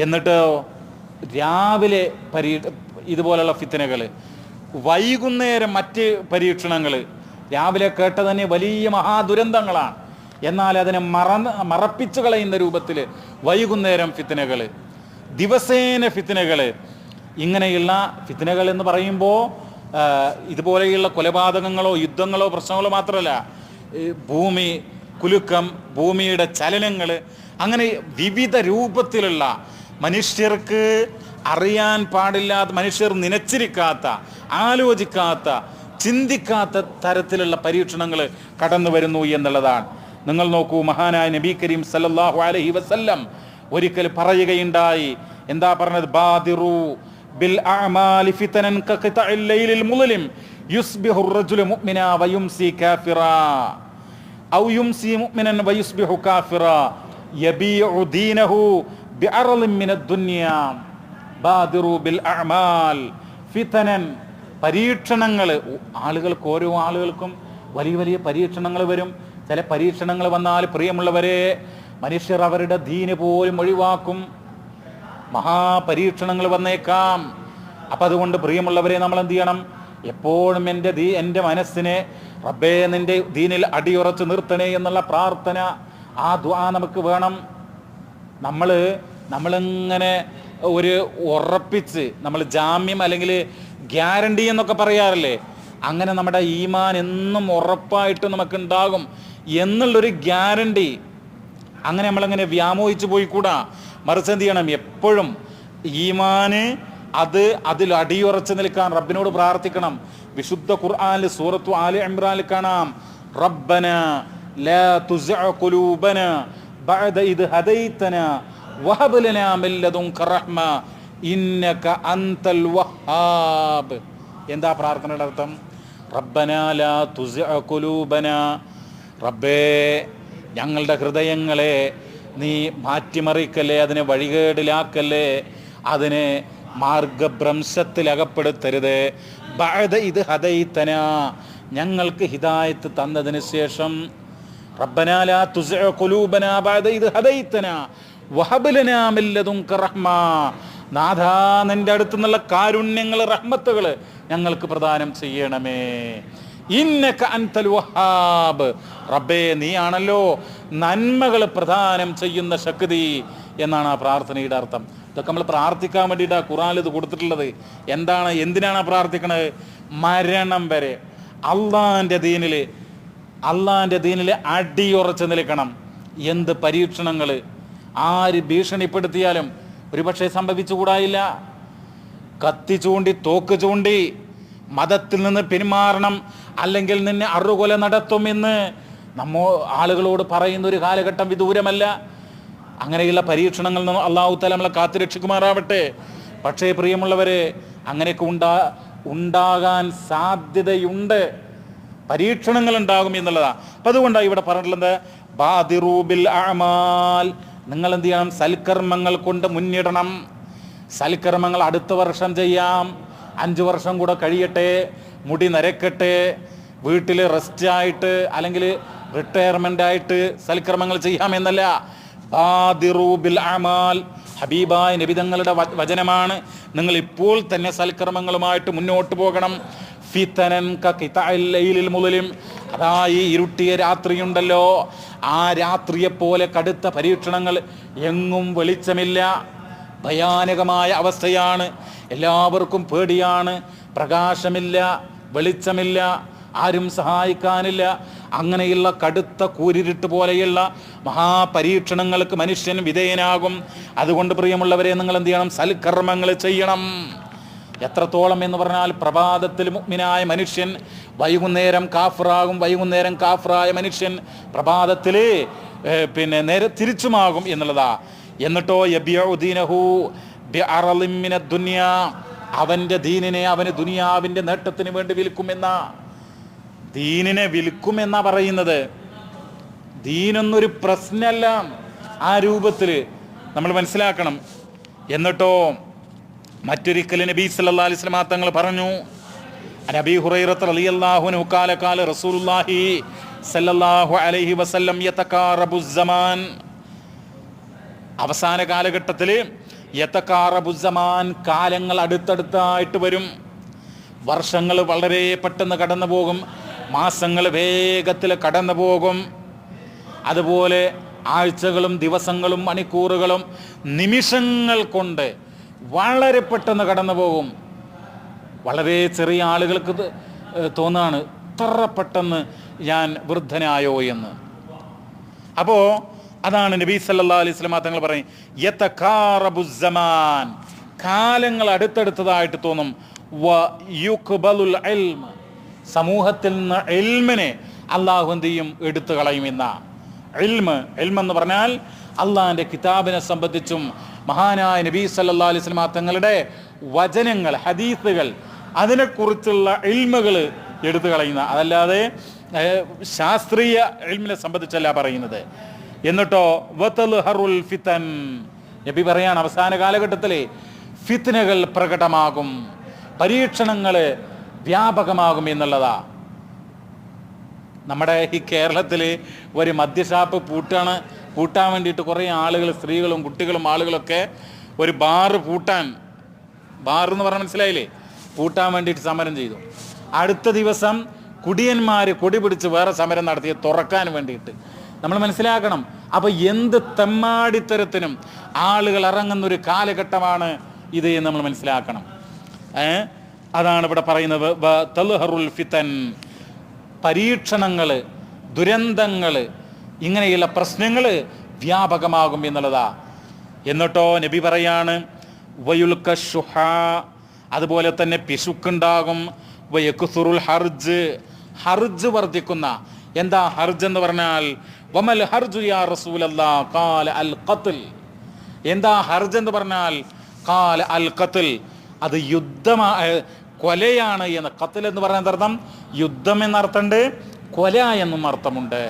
എന്നിട്ട് രാവിലെ ഇതുപോലുള്ള ഫിത്നകൾ, വൈകുന്നേരം മറ്റ് പരീക്ഷണങ്ങൾ. രാവിലെ കേട്ട തന്നെ വലിയ മഹാദുരന്തങ്ങളാണ്, എന്നാൽ അതിനെ മറപ്പിച്ചു കളയുന്ന രൂപത്തിൽ വൈകുന്നേരം ഫിത്നകൾ, ദിവസേന ഫിത്നകൾ. ഇങ്ങനെയുള്ള ഫിത്നകൾ എന്ന് പറയുമ്പോൾ ഇതുപോലെയുള്ള കൊലപാതകങ്ങളോ യുദ്ധങ്ങളോ പ്രശ്നങ്ങളോ മാത്രമല്ല, ഭൂമി കുലുക്കം, ഭൂമിയുടെ ചലനങ്ങൾ, അങ്ങനെ വിവിധ രൂപത്തിലുള്ള മനുഷ്യർക്ക് അറിയാൻ പാടില്ലാത്ത, മനുഷ്യർ നനച്ചിരിക്കാത്ത, ആലോചിക്കാത്ത, ചിന്തിക്കാത്ത തരത്തിലുള്ള പരീക്ഷണങ്ങൾ കടന്നു വരുന്നു എന്നുള്ളതാണ്. നിങ്ങൾ നോക്കൂ, മഹാനായ നബി കരീം സല്ലല്ലാഹു അലൈഹി വസല്ലം ഒരിക്കൽ പറയുകയുണ്ടായി. എന്താ പറഞ്ഞത്? ബാദിറു ബിൽ അഅമാലി ഫിതനൻ കഖിതഇൽ ലൈലിൽ മുളിം യുസ്ബിഹു റജുലു മുഅ്മിന വയുംസി കാഫിറാ ഔ യുംസി മുഅ്മിനൻ വയുസ്ബിഹു കാഫിറാ യബീഉ ദീനഹു ബിഅർളിൻ മിനദ് ദുനിയ. ബാദിറു ബിൽ അഅമാൽ ഫിതനൻ, പരീക്ഷണങ്ങൾ. ആളുകൾക്ക്, ഓരോ ആളുകൾക്കും വലിയ വലിയ പരീക്ഷണങ്ങൾ വരും. ചില പരീക്ഷണങ്ങൾ വന്നാൽ പ്രിയമുള്ളവരെ, മനുഷ്യർ അവരുടെ ദീന് പോലും ഒഴിവാക്കും. മഹാപരീക്ഷണങ്ങൾ വന്നേക്കാം. അപ്പം അതുകൊണ്ട് പ്രിയമുള്ളവരെ, നമ്മൾ എന്ത് ചെയ്യണം? എപ്പോഴും എൻ്റെ മനസ്സിനെ റബ്ബേ നിൻ്റെ ദീനിൽ അടിയുറച്ച് നിർത്തണേ എന്നുള്ള പ്രാർത്ഥന, ആ ദുആ നമുക്ക് വേണം. നമ്മളിങ്ങനെ ഒരു ഉറപ്പിച്ച്, നമ്മൾ ജാമ്യം അല്ലെങ്കിൽ ഗ്യാരണ്ടി എന്നൊക്കെ പറയാറില്ലേ, അങ്ങനെ നമ്മുടെ ഈമാൻ എന്നും ഉറപ്പായിട്ട് നമുക്കുണ്ടാകും എന്നുള്ളൊരു ഗ്യാരണ്ടി, അങ്ങനെ നമ്മളങ്ങനെ വ്യാമോഹിച്ച് പോയിക്കൂടാ. മറിച്ച് എന്ത് ചെയ്യണം? എപ്പോഴും ഈമാന് അതിൽ അടിയുറച്ച് നിൽക്കാൻ റബ്ബിനോട് പ്രാർത്ഥിക്കണം. വിശുദ്ധ ഖുർആനിൽ സൂറത്തു ആലി ഇംറാനിൽ കാണാം, റബ്ബന ലാ തുസ്ഇ ഖുലൂബന ബഅദ ഇദ് ഹദൈതന വഹബ് ലനാ മിൻ ലദുൻക റഹ്മ ഇന്നക അൻതൽ വഹ്ഹാബ്. എന്താ പ്രാർത്ഥനയുടെ അർത്ഥം? റബ്ബന ലാ തുസ്ഇ ഖുലൂബന, റബ്ബേ ഞങ്ങളുടെ ഹൃദയങ്ങളെ നീ മാറ്റിമറിക്കല്ലേ, അതിനെ വഴികേടിലാക്കല്ലേ, അതിനെ മാർഗഭ്രംശത്തിലകപ്പെടുത്തരുത്. ബഅദ ഇദ് ഹദൈതന, ഞങ്ങൾക്ക് ഹിദായത്ത് തന്നതിന് ശേഷം. റബ്ബനാ ലാ തുസ്ഇ ഖുലൂബനാ ബഅദ ഇദ് ഹദൈതന വഹബ് ലനാ മിൻ ലദുൻക റഹ്മ, നാഥാ നിന്റെ അടുത്ത് നിന്നുള്ള കാരുണ്യങ്ങൾ, റഹ്മത്തുകൾ ഞങ്ങൾക്ക് പ്രദാനം ചെയ്യണമേ. ഇന്നക അൻതൽ വഹാബ്, റബ്ബേ നീയാണല്ലോ നന്മകൾ പ്രദാനം ചെയ്യുന്ന ശക്തി എന്നാണ് ആ പ്രാർത്ഥനയുടെ അർത്ഥം. ഇതൊക്കെ നമ്മൾ പ്രാർത്ഥിക്കാൻ വേണ്ടിയിട്ടാണ് ഖുർആനിൽ ഇത് കൊടുത്തിട്ടുള്ളത്. എന്തിനാണ് പ്രാർത്ഥിക്കണത്? മരണം വരെ അള്ളാൻ്റെ ദീനിൽ അടിയുറച്ച് നിൽക്കണം. എന്ത് പരീക്ഷണങ്ങൾ ആര് ഭീഷണിപ്പെടുത്തിയാലും ഒരുപക്ഷെ സംഭവിച്ചുകൂടായില്ല. കത്തി ചൂണ്ടി, തോക്ക് ചൂണ്ടി മതത്തിൽ നിന്ന് പിന്മാറണം, അല്ലെങ്കിൽ നിന്നെ അറുകൊല നടത്തുമെന്ന് ആളുകളോട് പറയുന്ന ഒരു കാലഘട്ടം വിദൂരമല്ല. അങ്ങനെയുള്ള പരീക്ഷണങ്ങളിൽ നിന്ന് അള്ളാഹു തആല നമ്മളെ കാത്തുരക്ഷിക്കുമാറാവട്ടെ. പക്ഷേ പ്രിയമുള്ളവരെ, അങ്ങനെയൊക്കെ ഉണ്ടാകാൻ സാധ്യതയുണ്ട്, പരീക്ഷണങ്ങൾ ഉണ്ടാകും എന്നുള്ളതാണ്. അപ്പം അതുകൊണ്ടാണ് ഇവിടെ പറഞ്ഞിട്ടുള്ളത് ബാദിറൂ ബിൽ അഅമാൽ, നിങ്ങൾ എന്ത് ചെയ്യണം? സൽക്കർമ്മങ്ങൾ കൊണ്ട് മുന്നിടണം. സൽക്കർമ്മങ്ങൾ അടുത്ത വർഷം ചെയ്യാം, 5 വർഷം കൂടെ കഴിയട്ടെ, മുടി നരക്കട്ടെ, വീട്ടിൽ റെസ്റ്റ് ആയിട്ട് അല്ലെങ്കിൽ റിട്ടയർമെൻ്റ് ആയിട്ട് സൽക്കർമ്മങ്ങൾ ചെയ്യാമെന്നല്ല. ബാദിറൂ ബിൽ അഅമാൽ, ഹബീബായ നബി തങ്ങളുടെ വചനമാണ്. നിങ്ങൾ ഇപ്പോൾ തന്നെ സൽക്കർമ്മങ്ങളുമായിട്ട് മുന്നോട്ട് പോകണം. ഫിതനൻ കഖിതഇൽ ലൈലിൽ മുളിം, അതാ ഈ ഇരുട്ടിയ രാത്രിയുണ്ടല്ലോ, ആ രാത്രിയെപ്പോലെ കടുത്ത പരീക്ഷണങ്ങൾ, എങ്ങും വെളിച്ചമില്ല, ഭയാനകമായ അവസ്ഥയാണ്, എല്ലാവർക്കും പേടിയാണ്, പ്രകാശമില്ല, വെളിച്ചമില്ല, ആരും സഹായിക്കാനില്ല. അങ്ങനെയുള്ള കടുത്ത കൂരിരുട്ട് പോലെയുള്ള മഹാപരീക്ഷണങ്ങൾക്ക് മനുഷ്യൻ വിധേയനാകും. അതുകൊണ്ട് പ്രിയമുള്ളവരെ, നിങ്ങൾ എന്ത് ചെയ്യണം? സൽക്കർമ്മങ്ങൾ ചെയ്യണം. എത്രത്തോളം എന്ന് പറഞ്ഞാൽ, പ്രഭാതത്തിൽ മുഅ്മിനായ മനുഷ്യൻ വൈകുന്നേരം കാഫിറാകും, വൈകുന്നേരം കാഫിറായ മനുഷ്യൻ പ്രഭാതത്തിൽ നേരെ തിരിച്ചുമാകും എന്നുള്ളതാ. എന്നിട്ടോ യബിഉ ദീനഹു ബിഅറളിൻ മിനദ് ദുനിയ, അവൻ്റെ ദീനിനെ അവന് ദുനിയാവിൻ്റെ നേട്ടത്തിന് വേണ്ടി വിൽക്കുമെന്നാ. ദീനിനെ വിൽക്കുമെന്നാ പറയുന്നത്. ദീനൊന്നൊരു പ്രശ്നമല്ല, ആ രൂപത്തിൽ നമ്മൾ മനസ്സിലാക്കണം. എന്നിട്ടോ മറ്റൊരിക്കൽ നബി സല്ലല്ലാഹു അലൈഹി വസല്ലം തങ്ങൾ പറഞ്ഞു, അബീ ഹുറൈറ റളിയല്ലാഹു അൻഹു ഖാല റസൂലുള്ളാഹി സല്ലല്ലാഹു അലൈഹി വസല്ലം യതകാറബു സമാൻ, അവസാന കാലഘട്ടത്തിൽ യതകാറബു സമാൻ, കാലങ്ങൾ അടുത്തടുത്തായിട്ട് വരും, വർഷങ്ങൾ വളരെ പെട്ടെന്ന് കടന്നു പോകും, മാസങ്ങൾ വേഗത്തിൽ കടന്നു പോകും, അതുപോലെ ആഴ്ചകളും ദിവസങ്ങളും മണിക്കൂറുകളും നിമിഷങ്ങൾ കൊണ്ട് വളരെ പെട്ടെന്ന് കടന്നു പോകും. വളരെ ചെറിയ ആളുകൾക്ക് തോന്നാണ് ഇത്ര പെട്ടെന്ന് ഞാൻ വൃദ്ധനായോ എന്ന്. അപ്പോൾ അതാണ് നബി സല്ലല്ലാഹു അലൈഹി വസല്ലം തങ്ങൾ പറയും, യതകാറബു സമാൻ, കാലങ്ങൾ അടുത്തടുത്തതായിട്ട് തോന്നും. വ യുഖ്ബലുൽ ഇൽമ, സമൂഹത്തിൽ നിന്ന് ഇൽമിനെ അള്ളാഹു എന്ത് ചെയ്യും? എടുത്തു കളയുമെന്ന. ഇൽമെന്ന് പറഞ്ഞാൽ അള്ളാഹിൻ്റെ കിതാബിനെ സംബന്ധിച്ചും മഹാനായ നബി സല്ലല്ലാഹു അലൈഹി വസല്ലം തങ്ങളുടെ വചനങ്ങൾ, ഹദീസുകൾ, അതിനെക്കുറിച്ചുള്ള ഇൽമുകൾ എടുത്തു കളയുന്ന, അതല്ലാതെ ശാസ്ത്രീയ ഇൽമിനെ സംബന്ധിച്ചല്ല പറയുന്നത്. എന്നിട്ടോ വതൽഹറുൽ ഫിതൻ, നബി പറയാണ് അവസാന കാലഘട്ടത്തിൽ ഫിത്നകൾ പ്രകടമാകും, പരീക്ഷണങ്ങൾ വ്യാപകമാകും എന്നുള്ളതാ. നമ്മുടെ ഈ കേരളത്തിൽ ഒരു മദ്യഷാപ്പ് പൂട്ടാൻ വേണ്ടിയിട്ട് കുറേ ആളുകൾ, സ്ത്രീകളും കുട്ടികളും ആളുകളൊക്കെ ഒരു ബാറ് എന്ന് പറഞ്ഞാൽ മനസ്സിലായില്ലേ, പൂട്ടാൻ വേണ്ടിയിട്ട് സമരം ചെയ്തു. അടുത്ത ദിവസം കുടിയന്മാർ കൊടി പിടിച്ച് വേറെ സമരം നടത്തി തുറക്കാൻ വേണ്ടിയിട്ട്. നമ്മൾ മനസ്സിലാക്കണം, അപ്പോൾ എന്ത് തെമ്മാടിത്തരത്തിനും ആളുകൾ ഇറങ്ങുന്നൊരു കാലഘട്ടമാണ് ഇത് എന്ന് നമ്മൾ മനസ്സിലാക്കണം. അതാണ് ഇവിടെ പറയുന്നത്, തൽഹറുൽ ഫിതൻ, പരീക്ഷണങ്ങൾ, ദുരന്തങ്ങൾ, ഇങ്ങനെയുള്ള പ്രശ്നങ്ങൾ വ്യാപകമാകും എന്നുള്ളതാ. എന്നിട്ടോ നബി പറയാണ് വയുൽക ശുഹ, അതുപോലെ തന്നെ പിശുക്കുണ്ടാകും. വയക്സുറുൽ ഹർജ്, ഹർജ് വർദ്ധിക്കുന്ന. എന്താ ഹർജ് എന്ന് പറഞ്ഞാൽ? വമൽ ഹർജു യാ റസൂലല്ലാഹ് ഖാല അൽ ഖത്ൽ. എന്താ ഹർജ് എന്ന് പറഞ്ഞാൽ? ഖാല അൽ ഖത്ൽ, അത് കൊലയാണ് എന്ന്. ഖത്ൽ എന്ന് പറയുന്ന അർത്ഥം യുദ്ധം എന്നർത്ഥമുണ്ട്, കൊല എന്നും അർത്ഥമുണ്ട്.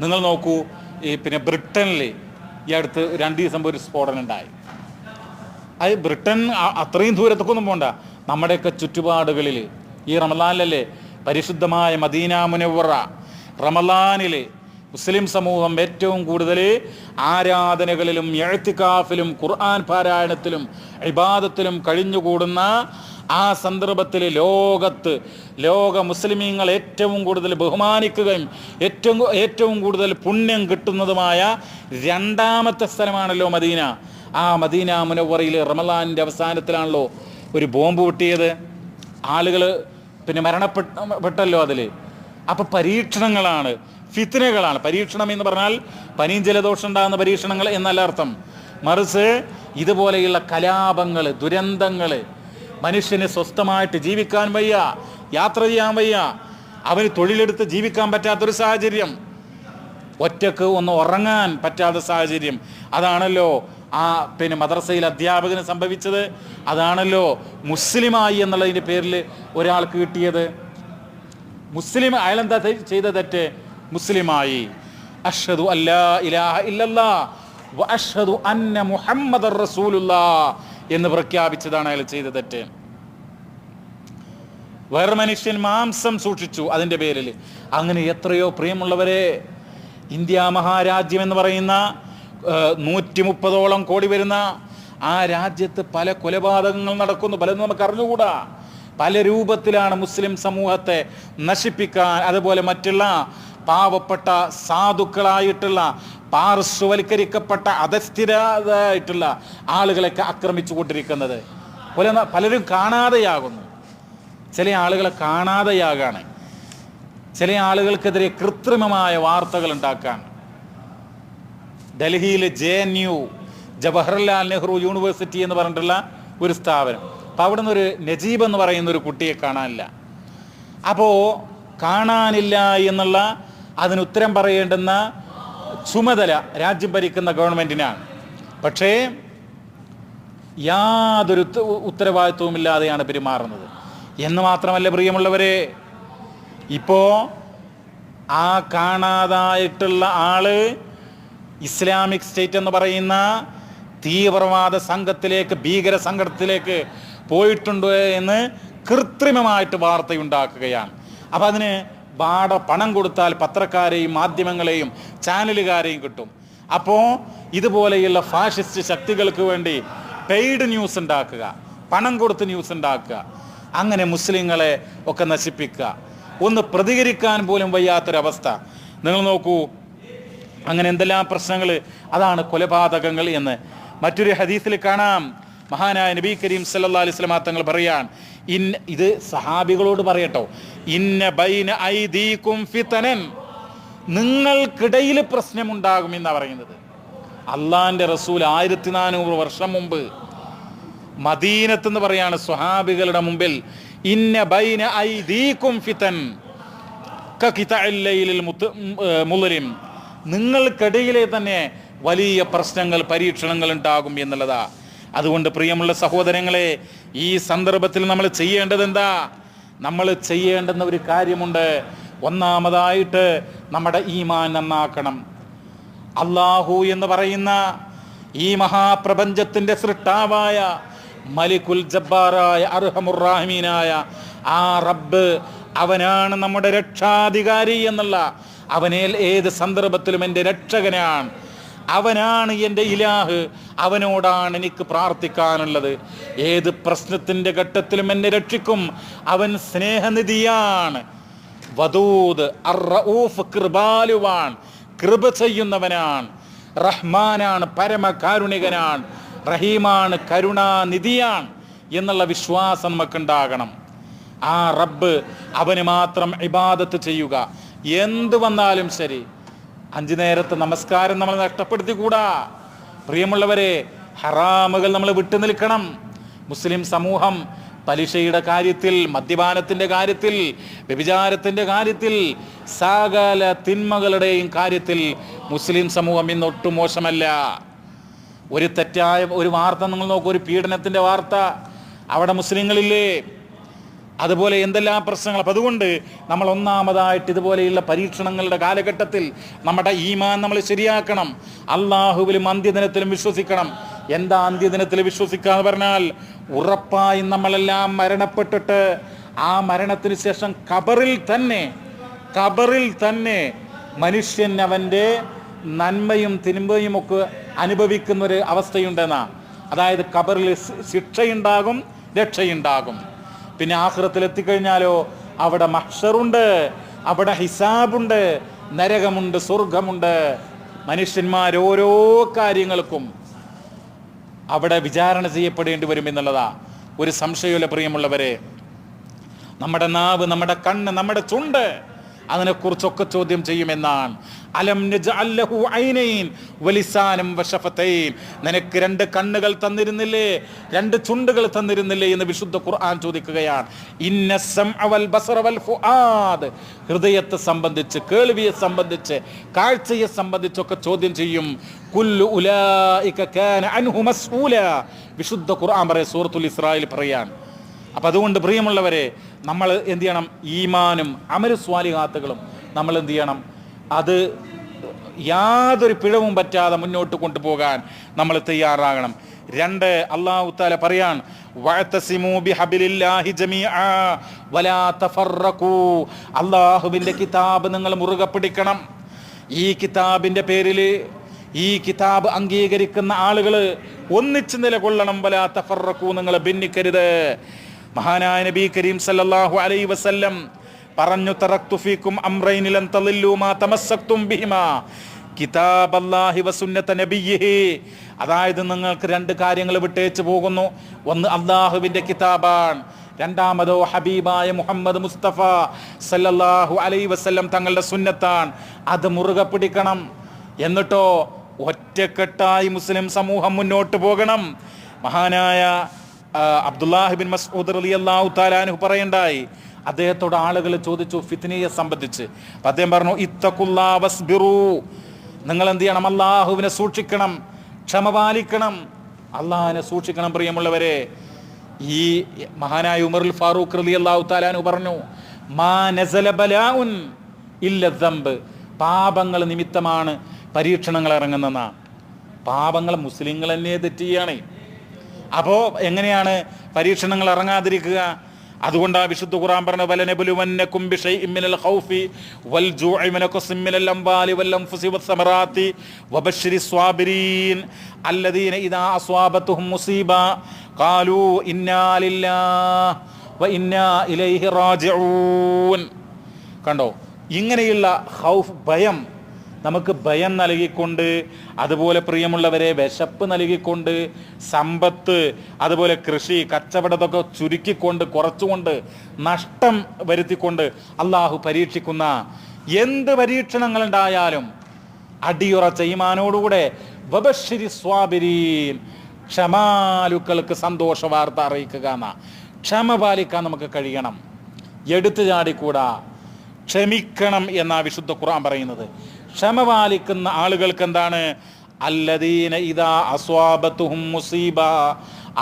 നിങ്ങൾ നോക്കൂ, പിന്നെ ബ്രിട്ടനിൽ ഈ അടുത്ത് 2 ദിവസം ഒരു സ്ഫോടനം ഉണ്ടായി. അത് ബ്രിട്ടൻ അത്രയും ദൂരത്തേക്കൊന്നും പോകണ്ട, നമ്മുടെയൊക്കെ ചുറ്റുപാടുകളിൽ ഈ റമളാനിലല്ലേ പരിശുദ്ധമായ മദീന മുനവ്വറ, റമളാനിൽ മുസ്ലിം സമൂഹം ഏറ്റവും കൂടുതൽ ആരാധനകളിലും ഇഅ്തികാഫിലും ഖുർആൻ പാരായണത്തിലും ഇബാദത്തിലും കഴിഞ്ഞുകൂടുന്ന ആ സന്ദർഭത്തിൽ ലോക മുസ്ലിമീങ്ങൾ ഏറ്റവും കൂടുതൽ ബഹുമാനിക്കുകയും ഏറ്റവും കൂടുതൽ പുണ്യം കിട്ടുന്നതുമായ രണ്ടാമത്തെ സ്ഥലമാണല്ലോ മദീന. ആ മദീന മുനവ്വറയിൽ റമളാനിൻ്റെ അവസാനത്തിലാണല്ലോ ഒരു ബോംബ് പൊട്ടിയത്. ആളുകൾ പിന്നെ മരണപ്പെട്ടല്ലോ അതിൽ. അപ്പോൾ പരീക്ഷണങ്ങളാണ്, ഫിത്നകളാണ്. പരീക്ഷണം എന്ന് പറഞ്ഞാൽ പനിയും ജലദോഷം ഉണ്ടാകുന്ന പരീക്ഷണങ്ങൾ എന്നല്ല അർത്ഥം. മറിച്ച് ഇതുപോലെയുള്ള കലാപങ്ങൾ, ദുരന്തങ്ങൾ, മനുഷ്യന് സ്വസ്ഥമായിട്ട് ജീവിക്കാൻ വയ്യ, യാത്ര ചെയ്യാൻ വയ്യ, അവന് തൊഴിലെടുത്ത് ജീവിക്കാൻ പറ്റാത്തൊരു സാഹചര്യം, ഒറ്റക്ക് ഒന്ന് ഉറങ്ങാൻ പറ്റാത്ത സാഹചര്യം. അതാണല്ലോ ആ പിന്നെ മദ്രസയിൽ അധ്യാപകന് സംഭവിച്ചത്. അതാണല്ലോ മുസ്ലിമായി എന്നുള്ളതിൻ്റെ പേരിൽ ഒരാൾക്ക് കിട്ടിയത്. മുസ്ലിം അയാളെന്താ ചെയ്ത തെറ്റ്? മുസ്ലിമായി അഷ്ഹദു അല്ലാ ഇലാഹ ഇല്ലല്ലാഹ് വ അഷ്ഹദു അന്ന മുഹമ്മദർ റസൂലുള്ളാഹ് എന്ന് പ്രഖ്യാപിച്ചതാണ് അയാൾ ചെയ്ത തെറ്റ്. വേറെ മനുഷ്യൻ മാംസം സൂക്ഷിച്ചു അതിൻ്റെ പേരിൽ. അങ്ങനെ എത്രയോ പ്രിയമുള്ളവരെ, ഇന്ത്യ മഹാരാജ്യം എന്ന് പറയുന്ന 130ഓളം കോടി വരുന്ന ആ രാജ്യത്ത് പല കൊലപാതകങ്ങൾ നടക്കുന്നു. പലതും നമുക്ക് അറിഞ്ഞുകൂടാ. പല രൂപത്തിലാണ് മുസ്ലിം സമൂഹത്തെ നശിപ്പിക്കാൻ, അതുപോലെ മറ്റുള്ള പാവപ്പെട്ട സാധുക്കളായിട്ടുള്ള പാർശ്വവൽക്കരിക്കപ്പെട്ട അധസ്ഥിരരായിട്ടുള്ള ആളുകളൊക്കെ ആക്രമിച്ചു കൊണ്ടിരിക്കുന്നത്. പലരും കാണാതെയാകുന്നു. ചില ആളുകളെ കാണാതെയാകാണ്. ചില ആളുകൾക്കെതിരെ കൃത്രിമമായ വാർത്തകൾ ഉണ്ടാക്കാൻ. ഡൽഹിയിൽ JNU, ജവഹർലാൽ നെഹ്റു യൂണിവേഴ്സിറ്റി എന്ന് പറഞ്ഞിട്ടുള്ള ഒരു സ്ഥാപനം. അപ്പോൾ അവിടെ നിന്നൊരു നജീബ് എന്ന് പറയുന്ന ഒരു കുട്ടിയെ കാണാനില്ല. അപ്പോൾ കാണാനില്ല എന്നുള്ള അതിന് ഉത്തരം പറയേണ്ടുന്ന ചുമതല രാജ്യം ഭരിക്കുന്ന ഗവൺമെൻറ്റിനാണ്. പക്ഷേ യാതൊരു ഉത്തരവാദിത്വവുമില്ലാതെയാണ് പെരുമാറുന്നത്. എന്ന് മാത്രമല്ല പ്രിയമുള്ളവരെ, ഇപ്പോൾ ആ കാണാതായിട്ടുള്ള ആള് ഇസ്ലാമിക് സ്റ്റേറ്റ് എന്ന് പറയുന്ന തീവ്രവാദ സംഘത്തിലേക്ക്, ഭീകര സംഘത്തിലേക്ക് പോയിട്ടുണ്ട് എന്ന് കൃത്രിമമായിട്ട് വാർത്തയുണ്ടാക്കുകയാണ്. അപ്പം അതിന് പണം കൊടുത്താൽ പത്രക്കാരെയും മാധ്യമങ്ങളെയും ചാനലുകാരെയും കിട്ടും. അപ്പോൾ ഇതുപോലെയുള്ള ഫാഷിസ്റ്റ് ശക്തികൾക്ക് വേണ്ടി പെയ്ഡ് ന്യൂസ് ഉണ്ടാക്കുക, പണം കൊടുത്ത് ന്യൂസ് ഉണ്ടാക്കുക, അങ്ങനെ മുസ്ലിങ്ങളെ ഒക്കെ നശിപ്പിക്കുക. ഒന്ന് പ്രതികരിക്കാൻ പോലും വയ്യാത്തൊരവസ്ഥ. നിങ്ങൾ നോക്കൂ, അങ്ങനെ എന്തെല്ലാം പ്രശ്നങ്ങൾ. അതാണ് കൊലപാതകങ്ങൾ എന്ന് മറ്റൊരു ഹദീസിൽ കാണാം. മഹാനായ നബി കരീം സല്ലല്ലാഹു അലൈഹി വസല്ലം തങ്ങൾ പറയാൻ, ഇത് സഹാബികളോട് പറയട്ടോ, ഇന്ന ബൈന ഐദീകും ഫിതനൻ, നിങ്ങൾക്കിടയിൽ പ്രശ്നമുണ്ടാകുമെന്നാണ് പറയുന്നത്. അള്ളാഹിൻ്റെ റസൂൽ 1400 വർഷം മുമ്പ് മദീനത്ത് പറയാണ് സ്വഹാബികളുടെ മുമ്പിൽ, ഇന്ന ബൈന ഐദീകും ഫിതൻ കഖിതഇൽ ലൈലിൽ മുളിം, നിങ്ങൾക്കിടയിലെ തന്നെ വലിയ പ്രശ്നങ്ങൾ, പരീക്ഷണങ്ങൾ ഉണ്ടാകും എന്നുള്ളതാ. അതുകൊണ്ട് പ്രിയമുള്ള സഹോദരങ്ങളെ, ഈ സന്ദർഭത്തിൽ നമ്മൾ ചെയ്യേണ്ടത് എന്താ? നമ്മൾ ചെയ്യേണ്ടുന്ന ഒരു കാര്യമുണ്ട്. ഒന്നാമതായിട്ട് നമ്മുടെ ഈമാൻ നന്നാക്കണം. അള്ളാഹു എന്ന് പറയുന്ന ഈ മഹാപ്രപഞ്ചത്തിൻ്റെ സൃഷ്ടാവായ, മലിക്കുൽ ജബ്ബാറായ, അർഹമുർ-റാഹിമീനായ ആ റബ്ബ്, അവനാണ് നമ്മുടെ രക്ഷാധികാരി എന്നുള്ള, അവനേൽ ഏത് സന്ദർഭത്തിലും എൻ്റെ രക്ഷകനാണ്, അവനാണ് എൻ്റെ ഇലാഹ്, അവനോടാണ് എനിക്ക് പ്രാർത്ഥിക്കാനുള്ളത്. ഏത് പ്രശ്നത്തിൻ്റെ ഘട്ടത്തിലും എന്നെ രക്ഷിക്കും. അവൻ സ്നേഹനിധിയാണ്, വദൂദ്, അർ-റഊഫ്, കൃപാലുവാൻ, കൃപ ചെയ്യുന്നവനാണ്, റഹ്മാനാണ്, പരമകാരുണികനാണ്, റഹീമാണ്, കരുണാനിധിയാണ് എന്നുള്ള വിശ്വാസം നമുക്കുണ്ടാകണം. ആ റബ്ബ്, അവന് മാത്രം ഇബാദത്ത് ചെയ്യുക. എന്ത് വന്നാലും ശരി, 5 നേരത്തെ നമസ്കാരം നമ്മൾ നഷ്ടപ്പെടുത്തിക്കൂടാ. പ്രിയമുള്ളവരെ, ഹറാമുകൾ നമ്മൾ വിട്ടു നിൽക്കണം. മുസ്ലിം സമൂഹം പലിശയുടെ കാര്യത്തിൽ, മദ്യപാനത്തിൻ്റെ കാര്യത്തിൽ, വ്യഭിചാരത്തിൻ്റെ കാര്യത്തിൽ, സകല തിന്മകളുടെയും കാര്യത്തിൽ മുസ്ലിം സമൂഹം ഇന്നൊട്ടും മോശമല്ല. ഒരു തെറ്റായ ഒരു വാർത്ത നിങ്ങൾ നോക്കൂ, ഒരു പീഡനത്തിൻ്റെ വാർത്ത, അവിടെ മുസ്ലിങ്ങളില്ലേ? അതുപോലെ എന്തെല്ലാം പ്രശ്നങ്ങൾ. അപ്പം അതുകൊണ്ട് നമ്മൾ ഒന്നാമതായിട്ട് ഇതുപോലെയുള്ള പരീക്ഷണങ്ങളുടെ കാലഘട്ടത്തിൽ നമ്മുടെ ഈമാൻ നമ്മൾ ശരിയാക്കണം. അള്ളാഹുവിലും അന്ത്യദിനത്തിലും വിശ്വസിക്കണം. എന്താ അന്ത്യദിനത്തിൽ വിശ്വസിക്കുക എന്ന് പറഞ്ഞാൽ, ഉറപ്പായും നമ്മളെല്ലാം മരണപ്പെട്ടിട്ട് ആ മരണത്തിന് ശേഷം ഖബറിൽ തന്നെ മനുഷ്യൻ അവൻ്റെ നന്മയും തിന്മയും ഒക്കെ അനുഭവിക്കുന്ന ഒരു അവസ്ഥയുണ്ടെന്നാ. അതായത് ഖബറിൽ ശിക്ഷയുണ്ടാകും, രക്ഷയുണ്ടാകും. പിന്നെ ആഖിറത്തിൽ എത്തിക്കഴിഞ്ഞാലോ അവിടെ മഹ്ശറുണ്ട്, അവിടെ ഹിസാബുണ്ട്, നരകമുണ്ട്, സ്വർഗമുണ്ട്. മനുഷ്യന്മാർ ഓരോ കാര്യങ്ങൾക്കും അവിടെ വിചാരണ ചെയ്യപ്പെടേണ്ടി വരും എന്നുള്ളതാ. ഒരു സംശയമില്ല പ്രിയമുള്ളവരെ. നമ്മുടെ നാവ്, നമ്മുടെ കണ്ണ്, നമ്മുടെ ചുണ്ട്, അതിനെക്കുറിച്ചൊക്കെ ചോദ്യം ചെയ്യുമെന്നാണ്. അലം നജ്അൽ ലഹു ഐനൈൻ വലിസാനം വശഫതൈൻ, നിനക്ക് 2 കണ്ണുകൾ തന്നിരുന്നില്ലേ, 2 ചുണ്ടുകൾ തന്നിരുന്നില്ലേ എന്ന് വിശുദ്ധ ഖുർആൻ ചോദിക്കുകയാണ്. ഇന്ന സംഅ വൽ ബസറ വൽ ഫുആദ്, ഹൃദയത്തെ സംബന്ധിച്ച്, കേൾവിയെ സംബന്ധിച്ച്, കാഴ്ചയെ സംബന്ധിച്ചൊക്കെ ചോദ്യം ചെയ്യും. കുല്ലു ഉലൈക കാന അൻഹു മസ്ഊല, വിശുദ്ധ ഖുർആൻ പറയ സൂറത്തുൽ ഇസ്രായിൽ പറയാൻ. അപ്പം അതുകൊണ്ട് പ്രിയമുള്ളവരെ, നമ്മൾ എന്ത് ചെയ്യണം? ഈമാനും അമലു സ്വാലിഹാത്തുകളും നമ്മൾ എന്ത് ചെയ്യണം? അത് യാതൊരു പിഴവും പറ്റാതെ മുന്നോട്ട് കൊണ്ടുപോകാൻ നമ്മൾ തയ്യാറാകണം. 2, അല്ലാഹു തആല പറയാൻ, വഅതസിമൂ ബിഹബിലില്ലാഹി ജമീഅ വലാ തഫറഖൂ, അല്ലാഹുവിൻ്റെ കിതാബ് നിങ്ങൾ മുറുകെ പിടിക്കണം. ഈ കിതാബിൻ്റെ പേരിൽ, ഈ കിതാബ് അംഗീകരിക്കുന്ന ആളുകൾ ഒന്നിച്ച് നിലകൊള്ളണം. വലാ തഫറഖൂ, നിങ്ങൾ ഭിന്നിക്കരുത്. മഹാനായ നബി കരീം സല്ലല്ലാഹു അലൈഹി വസല്ലം പറഞ്ഞു, തറക്തു ഫീകും അംറൈനി ലൻ തളില്ലു മാ തമസ്സക്തും ബിഹിമാ കിതാബല്ലാഹി വസുന്നത നബിയിഹി. അതായത് നിങ്ങൾക്ക് 2 കാര്യങ്ങൾ വിട്ടേച്ചു പോകുന്നു. ഒന്ന് അല്ലാഹുവിൻ്റെ കിതാബാണ്, രണ്ടാമതോ ഹബീബായ മുഹമ്മദ് മുസ്തഫ സല്ലല്ലാഹു അലൈഹി വസല്ലം തങ്ങളുടെ സുന്നത്താണ്. അത് മുറുകെ പിടിക്കണം. എന്നിട്ടോ ഒറ്റക്കെട്ടായി മുസ്ലിം സമൂഹം മുന്നോട്ട് പോകണം. മഹാനായ അബ്ദുല്ലാഹി ബിൻ മസ്ഊദ് റളിയല്ലാഹു തആല അൻഹു പറയണ്ടായി, അദ്ദേഹത്തോട് ആളുകൾ ചോദിച്ചു ഫിത്നയെ സംബന്ധിച്ച്. അപ്പം അദ്ദേഹം പറഞ്ഞു, ഇത്തഖുല്ലാ വസ്ബിറൂ, നിങ്ങൾ എന്ത് ചെയ്യണം? അല്ലാഹുവിനെ സൂക്ഷിക്കണം, ക്ഷമ പാലിക്കണം, അള്ളാഹിനെ സൂക്ഷിക്കണം. പ്രിയമുള്ളവരെ, ഈ മഹാനായ ഉമറുൽ ഫാറൂഖ് റളിയല്ലാഹു തആല അൻഹു പറഞ്ഞു, മാ നസല ബലാഉൻ ഇല്ല ദംബ്, പാപങ്ങൾ നിമിത്തമാണ് പരീക്ഷണങ്ങൾ ഇറങ്ങുന്ന. പാപങ്ങൾ മുസ്ലിങ്ങൾ തന്നെ തെറ്റുകയാണ്. അപ്പോൾ എങ്ങനെയാണ് പരീക്ഷണങ്ങൾ ഇറങ്ങാതിരിക്കുക? അതുകൊണ്ടാണ് വിശുദ്ധ ഖുർആൻ പറഞ്ഞത്, വലനബ്ലുവന്നകും ബിശൈഇൻ മിനൽ ഖൗഫി വൽ ജൂഇ വനഖസിൻ മിനൽ അംവാലി വൽ അൻഫുസി വസ്സമറാത്തി വബശ്ശിരിസ് സ്വാബിരീൻ അല്ലദീന ഇദാ അസ്വാബത്തുഹും മുസീബ ഖാലൂ ഇന്നാ ലില്ലാഹി വ ഇന്നാ ഇലൈഹി റാജിഊൻ. കണ്ടോ, ഇങ്ങനെയുള്ള ഖൗഫ്, ഭയം, നമുക്ക് ഭയം നൽകിക്കൊണ്ട്, അതുപോലെ പ്രിയമുള്ളവരെ വിശപ്പ് നൽകിക്കൊണ്ട്, സമ്പത്ത്, അതുപോലെ കൃഷി, കച്ചവടത്തൊക്കെ ചുരുക്കിക്കൊണ്ട്, കുറച്ചുകൊണ്ട്, നഷ്ടം വരുത്തിക്കൊണ്ട് അള്ളാഹു പരീക്ഷിക്കുന്ന എന്ത് പരീക്ഷണങ്ങളുണ്ടായാലും അടിയുറച്ച ഈമാനോടുകൂടെ വബശ്ശിരി സ്വാബിരീൻ, ക്ഷമാലുക്കൾക്ക് സന്തോഷ വാർത്ത അറിയിക്കുക എന്ന. ക്ഷമ പാലിക്കാൻ നമുക്ക് കഴിയണം, എടുത്തു ചാടിക്കൂടാ, ക്ഷമിക്കണം എന്നാ വിശുദ്ധ ഖുർആൻ പറയുന്നത്. ക്ഷമ പാലിക്കുന്ന ആളുകൾക്ക് എന്താണ്? അല്ലദീന ഇദാ അസ്വാബത്തുഹും മുസീബ,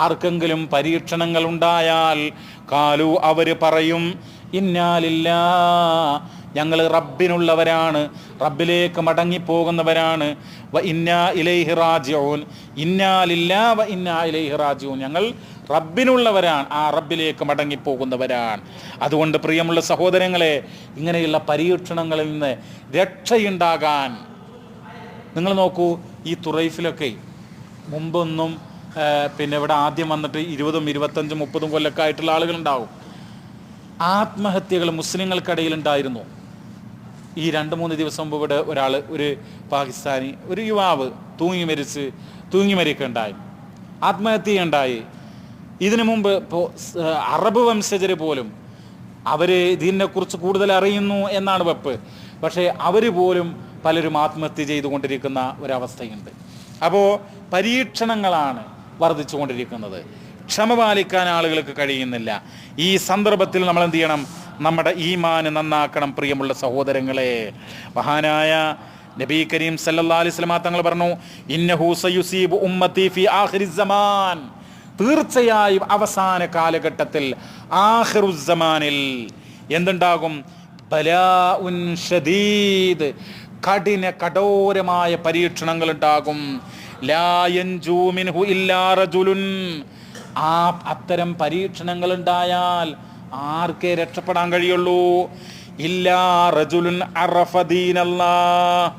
ആർക്കെങ്കിലും പരീക്ഷണങ്ങൾ ഉണ്ടായാൽ ഖാലു, അവർ പറയും, ഇന്നാ ലില്ലാഹി, ഞങ്ങൾ റബ്ബിനുള്ളവരാണ്, റബ്ബിലേക്ക് മടങ്ങിപ്പോകുന്നവരാണ്. വ ഇന്നാ ഇലൈഹി റാജിഊൻ, ഇന്നാ ലില്ലാഹി വ ഇന്നാ ഇലൈഹി റാജിഊൻ, ഞങ്ങൾ റബ്ബിനുള്ളവരാണ്, ആ റബ്ബിലേക്ക് മടങ്ങിപ്പോകുന്നവരാണ്. അതുകൊണ്ട് പ്രിയമുള്ള സഹോദരങ്ങളെ, ഇങ്ങനെയുള്ള പരീക്ഷണങ്ങളിൽ നിന്ന് രക്ഷയുണ്ടാകാൻ നിങ്ങൾ നോക്കൂ. ഈ തുറൈഫിലൊക്കെ മുമ്പൊന്നും പിന്നെ ഇവിടെ ആദ്യം വന്നിട്ട് 20, 25, 30 കൊല്ലൊക്കെ ആയിട്ടുള്ള ആളുകളുണ്ടാവും. ആത്മഹത്യകൾ മുസ്ലിങ്ങൾക്കിടയിൽ ഉണ്ടായിരുന്നു. ഈ 2-3 ദിവസം മുമ്പ് ഇവിടെ ഒരാൾ, ഒരു പാകിസ്ഥാനി, ഒരു യുവാവ് തൂങ്ങി മരിക്കുകയുണ്ടായി, ആത്മഹത്യയുണ്ടായി. ഇതിനു മുമ്പ് ഇപ്പോൾ അറബ് വംശജർ പോലും അവർ ഇതിനെക്കുറിച്ച് കൂടുതൽ അറിയുന്നു എന്നാണ് വെപ്പ്. പക്ഷേ അവർ പോലും പലരും ആത്മഹത്യ ചെയ്തുകൊണ്ടിരിക്കുന്ന ഒരവസ്ഥയുണ്ട്. അപ്പോൾ പരീക്ഷണങ്ങളാണ് വർദ്ധിച്ചുകൊണ്ടിരിക്കുന്നത്. ക്ഷമ പാലിക്കാൻ ആളുകൾക്ക് കഴിയുന്നില്ല. ഈ സന്ദർഭത്തിൽ നമ്മൾ എന്ത് ചെയ്യണം? നമ്മുടെ ഈമാൻ നന്നാക്കണം. പ്രിയമുള്ള സഹോദരങ്ങളെ, മഹാനായ നബി കരീം സല്ലല്ലാഹു അലൈഹി വസല്ലം തങ്ങൾ പറഞ്ഞു, ഇന്നഹു സയുസീബു ഉമ്മത്തി ഫി ആഖിറിസ് സമാൻ, തീർച്ചയായും അവസാന കാലഘട്ടത്തിൽ ആഖിറുസ്സമാനിൽ എന്തുണ്ടാകും? ബലാഉൻ ഷദീദ്, കഠോരമായ പരീക്ഷണങ്ങൾ ഉണ്ടാകും. ലാ യൻജൂ മിൻഹു ഇല്ലാ റജുലുൻ, അത്തരം പരീക്ഷണങ്ങൾ ഉണ്ടായാൽ ആർക്കേ രക്ഷപ്പെടാൻ കഴിയുള്ളൂ? ഇല്ലാ റജുലുൻ അറഫ ദീനല്ലാഹ്,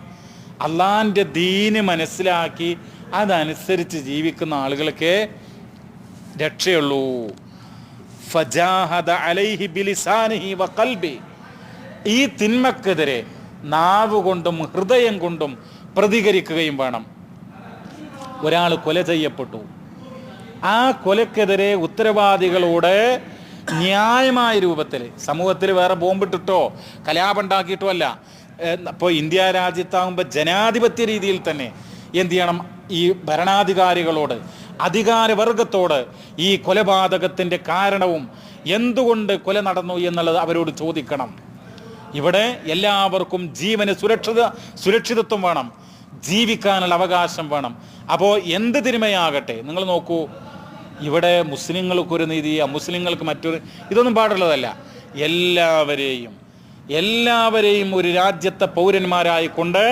അള്ളാന്റെ ദീന് മനസ്സിലാക്കി അതനുസരിച്ച് ജീവിക്കുന്ന ആളുകൾക്ക് രക്ഷയുള്ളൂ. ഫജാഹദ അലൈഹി ബിലിസാനിഹി വഖൽബി, ഈ തിന്മക്കെതിരെ നാവ് കൊണ്ടും ഹൃദയം കൊണ്ടും പ്രതികരിക്കുകയും വേണം. ഒരാൾ കൊല ചെയ്യപ്പെട്ടു, ആ കൊലക്കെതിരെ ഉത്തരവാദികളോട് ന്യായമായ രൂപത്തിൽ, സമൂഹത്തിൽ വേറെ ബോംബിട്ടിട്ടോ കലാപുണ്ടാക്കിയിട്ടോ അല്ല, ഇപ്പോൾ ഇന്ത്യ രാജ്യത്താകുമ്പോൾ ജനാധിപത്യ രീതിയിൽ തന്നെ എന്ത് ചെയ്യണം, ഈ ഭരണാധികാരികളോട്, അധികാരവർഗത്തോട് ഈ കൊലപാതകത്തിൻ്റെ കാരണവും എന്തുകൊണ്ട് കൊല നടന്നു എന്നുള്ളത് അവരോട് ചോദിക്കണം. ഇവിടെ എല്ലാവർക്കും ജീവന് സുരക്ഷിതത്വം വേണം, ജീവിക്കാനുള്ള അവകാശം വേണം. അപ്പോൾ എന്ത് തിന്മയാകട്ടെ, നിങ്ങൾ നോക്കൂ, ഇവിടെ മുസ്ലിങ്ങൾക്കൊരു നീതി, അമുസ്ലിങ്ങൾക്ക് മറ്റൊരു, ഇതൊന്നും പാടുള്ളതല്ല. എല്ലാവരെയും ഒരു രാജ്യത്തെ പൗരന്മാരായി കൊണ്ട്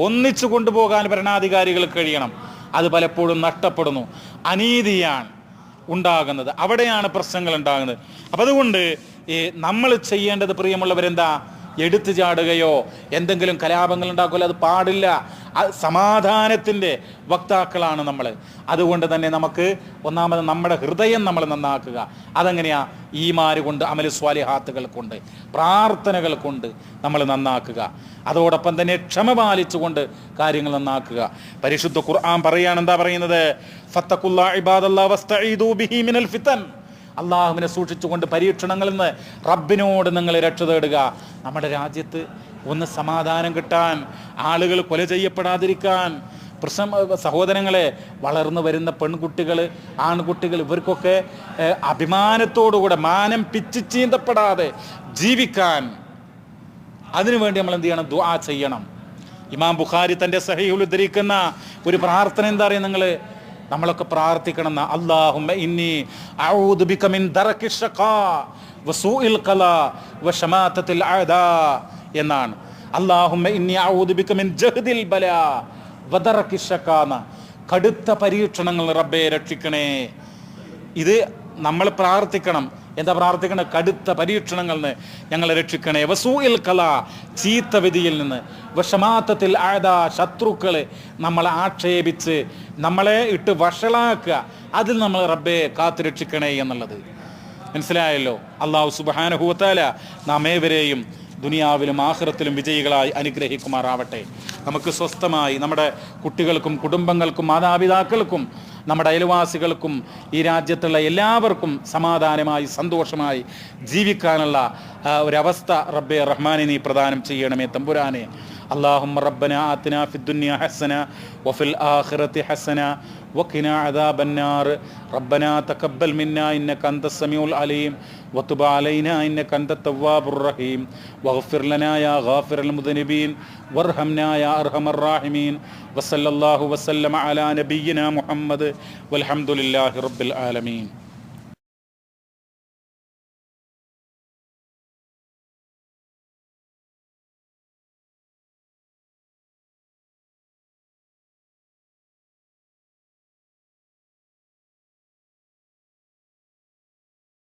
ഒന്നിച്ചു കൊണ്ടുപോകാൻ ഭരണാധികാരികൾക്ക് കഴിയണം. അത് പലപ്പോഴും നഷ്ടപ്പെടുന്നു, അനീതിയാണ് ഉണ്ടാകുന്നത്, അവിടെയാണ് പ്രശ്നങ്ങൾ ഉണ്ടാകുന്നത്. അപ്പം അതുകൊണ്ട് നമ്മൾ ചെയ്യേണ്ടത്, പ്രിയമുള്ളവരെന്താ, എടുത്തു ചാടുകയോ എന്തെങ്കിലും കലാപങ്ങൾ ഉണ്ടാക്കുകയോ അത് പാടില്ല. സമാധാനത്തിൻ്റെ വക്താക്കളാണ് നമ്മൾ. അതുകൊണ്ട് തന്നെ നമുക്ക് ഒന്നാമത് നമ്മുടെ ഹൃദയം നമ്മൾ നന്നാക്കുക. അതെങ്ങനെയാ? ഈമാൻ കൊണ്ട്, അമല് സ്വാലിഹാത്തുകൾ കൊണ്ട്, പ്രാർത്ഥനകൾ കൊണ്ട് നമ്മൾ നന്നാക്കുക. അതോടൊപ്പം തന്നെ ക്ഷമ പാലിച്ചുകൊണ്ട് കാര്യങ്ങൾ നന്നാക്കുക. പരിശുദ്ധ ഖുർആൻ പറയാണ്, എന്താ പറയുന്നത്? ഫത്തഖുല്ലാഹ ഇബാദല്ലാഹ് വസ്തഈദൂ ബിഹി മിനൽ ഫിതൻ, അള്ളാഹുവിനെ സൂക്ഷിച്ചുകൊണ്ട് പരീക്ഷണങ്ങളിൽ നിന്ന് റബ്ബിനോട് നിങ്ങൾ രക്ഷ തേടുക. നമ്മുടെ രാജ്യത്ത് ഒന്ന് സമാധാനം കിട്ടാൻ, ആളുകൾ കൊല ചെയ്യപ്പെടാതിരിക്കാൻ, സഹോദരങ്ങളെ, വളർന്നു വരുന്ന പെൺകുട്ടികൾ, ആൺകുട്ടികൾ, ഇവർക്കൊക്കെ അഭിമാനത്തോടുകൂടെ, മാനം പിച്ചു ചീന്തപ്പെടാതെ ജീവിക്കാൻ, അതിനുവേണ്ടി നമ്മൾ എന്ത് ചെയ്യണം? ദുആ ചെയ്യണം. ഇമാം ബുഖാരി തൻ്റെ സഹീഹുൽ ഉദ്ധരിക്കുന്ന ഒരു പ്രാർത്ഥന എന്താ പറയുക? നമ്മളൊക്കെ പ്രാർത്ഥിക്കണം. അല്ലാഹുമ്മ ഇന്നി അഊദു ബിക മിൻ ദറകിൽ ശഖാ വസൂഇൽ ഖലാ വശമാതത്തിൽ അഅദാ എന്നാണ്. അല്ലാഹുമ്മ ഇന്നി അഊദു ബിക മിൻ ജഹദിൽ ബലാ വദറകിൽ ശഖാ, കടുത്ത പരീക്ഷണങ്ങൾ റബ്ബേ രക്ഷിക്കണേ. ഇത് നമ്മൾ പ്രാർത്ഥിക്കണം. എന്താ പ്രാർത്ഥിക്കണം? കടുത്ത പരീക്ഷണങ്ങളിൽ നിന്ന് ഞങ്ങളെ രക്ഷിക്കണേ. വസൂഇൽ ഖലാ, ചീത്ത വിധിയിൽ നിന്ന്. വശമാത്തത്തിൽ ആദാ, ശത്രുക്കളെ നമ്മളെ ആക്ഷേപിച്ച് നമ്മളെ ഇട്ട് വഷളാക്കുക, അതിൽ നമ്മൾ റബ്ബേ കാത്തു രക്ഷിക്കണേ എന്നുള്ളത് മനസ്സിലായല്ലോ. അല്ലാഹു സുബ്ഹാനഹു വ തആല നാം ഏവരെയും ദുനിയാവിലും ആഖിറത്തിലും വിജയികളായി അനുഗ്രഹിക്കുമാറാവട്ടെ. നമുക്ക് സ്വസ്ഥമായി നമ്മുടെ കുട്ടികൾക്കും കുടുംബങ്ങൾക്കും മാതാപിതാക്കൾക്കും നമ്മുടെ അയൽവാസികൾക്കും ഈ രാജ്യത്തുള്ള എല്ലാവർക്കും സമാധാനമായി സന്തോഷമായി ജീവിക്കാനുള്ള ഒരവസ്ഥ റബ്ബേ റഹ്മാനെ നീ പ്രദാനം ചെയ്യണമേ തമ്പുരാനെ. اللهم ربنا آتنا في الدنيا حسنة وفي الآخرة حسنة وقنا عذاب النار. ربنا تقبل منا إنك أنت السميع العليم وتب علينا إنك أنت التواب الرحيم واغفر لنا يا غافر المذنبين وارحمنا يا أرحم الراحمين. وصلى الله وسلم على نبينا محمد والحمد لله رب العالمين.